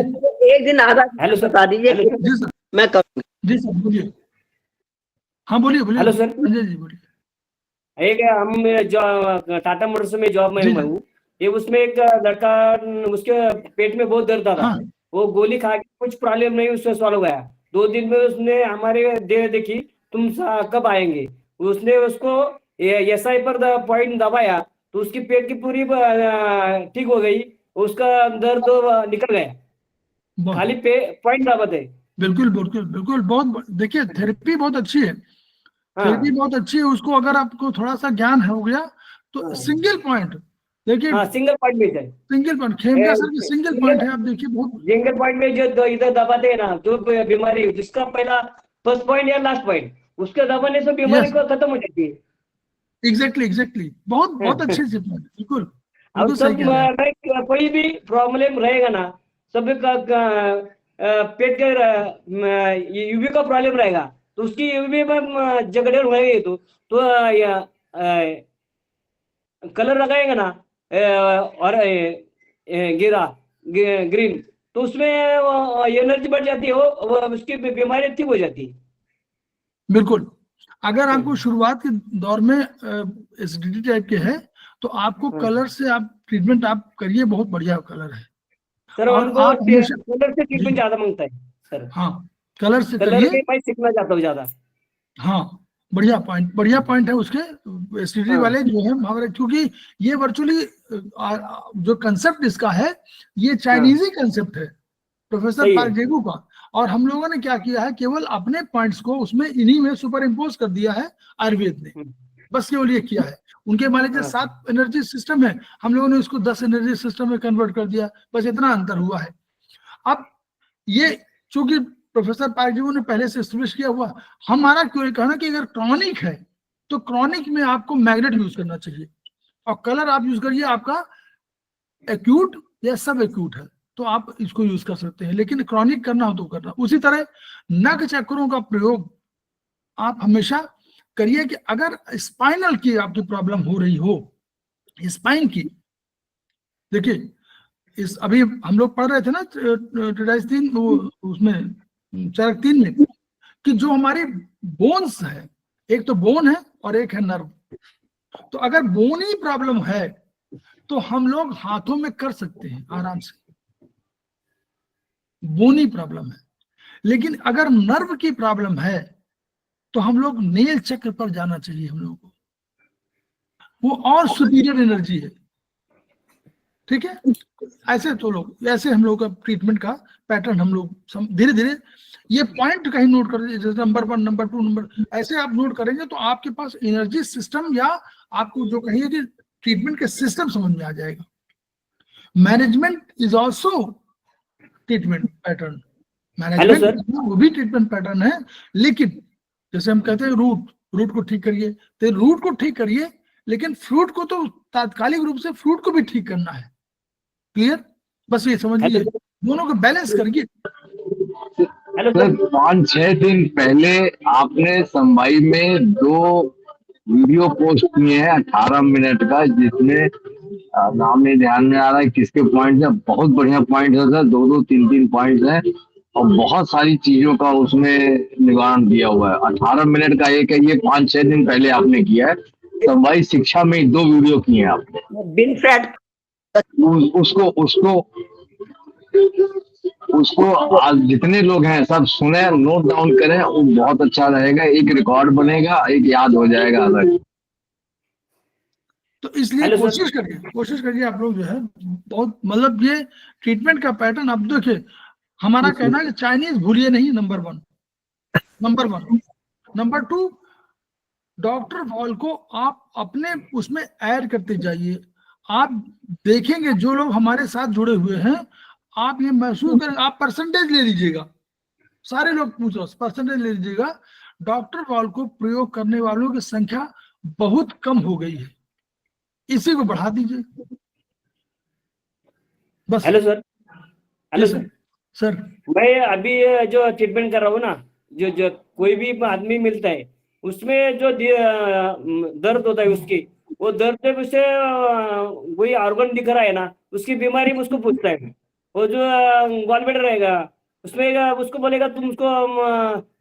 एक दिन आधा हेलो सर बता दीजिए, जी सर, मैं करूँगा। जी सर बोलिए, हाँ बोलिए बोलिए। हेलो सर, संजय जी बोलिए। एक हम जो टाटा मोटर्स में जॉब में जी मैं हूँ, ये उसमें एक लड़का, उसके पेट में बहुत दर्द था, हाँ वो गोली खा के कुछ प्रॉब्लम नहीं, उससे सॉल्व हो गया। 2 दिन में उसने हमारे देखी, तुम कब आएंगे, उसने उसको SI पर पॉइंट दबाया तो उसकी पेट की पूरी ठीक हो गई, उसका दर्द निकल गया, बहुत खाली पॉइंट दबाते। बिल्कुल बिल्कुल बिल्कुल, बहुत देखिए थेरेपी बहुत अच्छी है, थेरेपी बहुत अच्छी है, उसको अगर आपको थोड़ा सा ज्ञान हो गया तो सिंगल पॉइंट देखिए, हाँ सिंगल पॉइंट में है, सिंगल पॉइंट खेमका सर की सिंगल पॉइंट है, आप देखिए बहुत सिंगल पॉइंट में जो इधर दबाते हैं ना, जो बीमारी जिसका पहला फर्स्ट पॉइंट या लास्ट पॉइंट, उसके दबाने से बीमारी को खत्म हो जाती है। एग्जैक्टली बहुत बहुत अच्छे से बिल्कुल अब बिल्कुल सही सब कह रहे हैं। कोई भी प्रॉब्लम रहेगा ना, सब पेट के यूवी का प्रॉब्लम रहेगा तो उसकी यूवी में जगड़े रहेगी तो कलर लगाएगा ना और ग्रीन, तो उसमें एनर्जी बढ़ जाती है, वो उसकी बीमारी ठीक हो जाती है। बिल्कुल, अगर आपको शुरुआत के दौर में एसिडिटी टाइप के है तो आपको कलर से आप ट्रीटमेंट आप करिए, बहुत बढ़िया कलर है सर, और उनको आप हमेशा कलर से ट्रीटमेंट ज्यादा मांगता है सर। हाँ कलर से कलर करिए, में मैं सीखना चाहता हूँ ज्यादा। हाँ बढ़िया पॉइंट है उसके एसिडिटी वाले जो है हमारे, क्योंकि ये वर्चुअली जो कंसेप्ट इसका है ये चाइनीजी कंसेप्ट है प्रोफेसर पार्क जेगू का, और हम लोगों ने क्या किया है, केवल अपने पॉइंट्स को उसमें इन्हीं में सुपर इम्पोज कर दिया है आयुर्वेद ने, बस केवल ये किया है। उनके मान लीजिए 7 एनर्जी सिस्टम है, हम लोगों ने उसको 10 एनर्जी सिस्टम में कन्वर्ट कर दिया, बस इतना अंतर हुआ है। अब ये चूंकि प्रोफेसर पार्क जी ने पहले से एस्टेब्लिश किया हुआ, हमारा क्यों कहना कि अगर क्रॉनिक है तो क्रॉनिक में आपको मैग्नेट यूज करना चाहिए और कलर आप यूज करिए आपका एक्यूट या सब एक्यूट है तो आप इसको यूज कर सकते हैं, लेकिन क्रॉनिक करना हो तो करना। उसी तरह नख चक्रों का प्रयोग आप हमेशा करिए कि अगर स्पाइनल की आपकी प्रॉब्लम हो रही हो, स्पाइन की, देखिए इस अभी हम लोग पढ़ रहे थे ना ट्रेटाइज 3 उसमें चरक 3 में कि जो हमारे बोन्स है, एक तो बोन है और एक है नर्व, तो अगर बोन ही प्रॉब्लम है तो हम लोग हाथों में कर सकते हैं आराम से, बोनी प्रॉब्लम है। लेकिन अगर नर्व की प्रॉब्लम है तो हम लोग नेल चक्र पर जाना चाहिए हम लोगों को, वो और सुपीरियर एनर्जी है, ठीक है। ऐसे तो लोग, ऐसे हम लोग का ट्रीटमेंट का पैटर्न हम लोग धीरे धीरे ये पॉइंट कहीं नोट कर, जैसे नंबर 1 नंबर 2 नंबर ऐसे आप नोट करेंगे तो आपके पास एनर्जी सिस्टम या आपको जो कहिए कि ट्रीटमेंट के सिस्टम समझ में आ जाएगा। Management is also treatment pattern, management वो भी ट्रीटमेंट पैटर्न है, लेकिन जैसे हम कहते हैं रूट को ठीक करिए, तो रूट को ठीक करिए, लेकिन फ्रूट को तो तात्कालिक रूप से फ्रूट को भी ठीक करना है। क्लियर, बस ये समझ लीजिए, दोनों को बैलेंस करिए। सर 5-6 दिन पहले आपने संवाई में 2 वीडियो पोस्ट किए हैं 18 मिनट का, जिसमें नाम नहीं ध्यान में आ रहा है किसके पॉइंट है। बहुत बढ़िया पॉइंट है सर, 2-3 पॉइंट है और बहुत सारी चीजों का उसमें निवारण दिया हुआ है। 18 मिनट का एक है, ये 5-6 दिन पहले आपने किया है। तो भाई शिक्षा में 2 वीडियो किए हैं आपने। बिन फैट उसको आज जितने लोग हैं सब सुने, नोट डाउन करें, वो बहुत अच्छा रहेगा। एक रिकॉर्ड बनेगा, एक याद हो जाएगा अलग। तो इसलिए कोशिश करिए आप लोग जो है, बहुत मतलब ये ट्रीटमेंट का पैटर्न अब देखिए, हमारा कहना है कि चाइनीज भूलिए नहीं, number one. Number 2, doctor wall को आप अपने उसमें ऐड करते जाइए। आप देखेंगे जो लोग हमारे साथ जुड़े हुए हैं, आप ये महसूस करें, आप परसेंटेज ले लीजिएगा, सारे लोग पूछ रहे परसेंटेज ले लीजिएगा, डॉक्टर वॉल को प्रयोग करने वालों की संख्या बहुत कम हो गई है, इसी को बढ़ा दीजिए बस। हेलो सर मैं अभी जो ट्रीटमेंट कर रहा हूँ ना, जो कोई भी आदमी मिलता है उसमें जो दर्द होता है उसकी, वो दर्द से उसे वही ऑर्गन दिख रहा है ना, उसकी बीमारी में उसको पूछता है। वो जो गॉलब्लैडर रहेगा उसमें उसको बोलेगा तुम उसको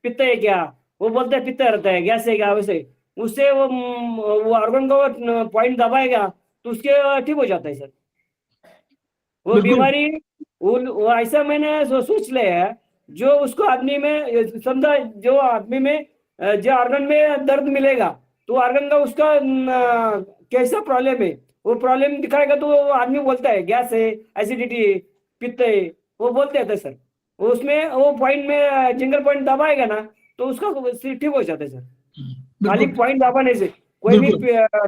पित्त है क्या, वो बोलता है पित्त रहता है, गैस है क्या, वैसे उससे वो ऑर्गन को पॉइंट दबाएगा तो उसके ठीक हो जाता है सर वो बीमारी। वो ऐसा मैंने सोच लिया है, जो उसको आदमी में समझा, जो आदमी में जो ऑर्गन में दर्द मिलेगा तो ऑर्गन का उसका कैसा प्रॉब्लम है, वो प्रॉब्लम दिखाएगा तो वो आदमी बोलता है गैस है, एसिडिटी है, पित्त है, वो बोलते हैं सर। वो उसमें वो पॉइंट में जिंगल पॉइंट दबाएगा ना तो उसका ठीक हो जाता है सर। खाली पॉइंट दबाने से कोई भी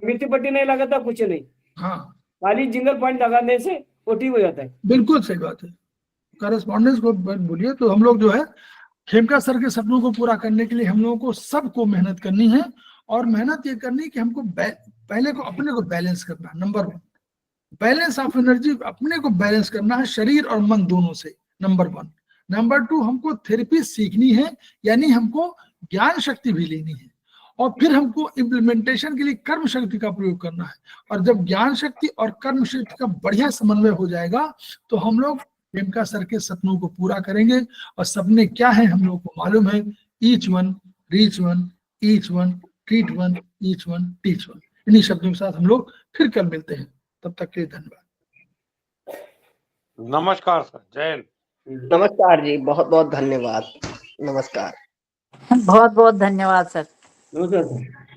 मिर्ची पट्टी नहीं लगाता, कुछ नहीं, खाली जिंगल पॉइंट लगाने से वो ठीक हो जाता है। बिल्कुल सही बात है। कॉरेस्पॉन्डेंस को बोलिए तो हम लोग जो है खेमका सर के सपनों को पूरा करने के लिए हम लोगों को सबको मेहनत करनी है, और मेहनत ये करनी है कि हमको पहले को अपने को बैलेंस करना है। नंबर 1 बैलेंस ऑफ एनर्जी, अपने को बैलेंस करना है शरीर और मन दोनों से, नंबर 1। नंबर 2 हमको थेरेपी सीखनी है, यानी हमको ज्ञान शक्ति भी लेनी है, और फिर हमको इम्प्लीमेंटेशन के लिए कर्म शक्ति का प्रयोग करना है। और जब ज्ञान शक्ति और कर्म शक्ति का बढ़िया समन्वय हो जाएगा तो हम लोग खेमका सर के सपनों को पूरा करेंगे। और सपने क्या है हम लोग को मालूम है, each one reach one, each one treat one, each one teach one. इन्हीं शब्दों के साथ हम लोग फिर कल मिलते हैं, तब तक के लिए धन्यवाद। नमस्कार सर, जय हिंद। नमस्कार जी, बहुत बहुत धन्यवाद। नमस्कार। बहुत बहुत धन्यवाद सर। नमस्कार सर।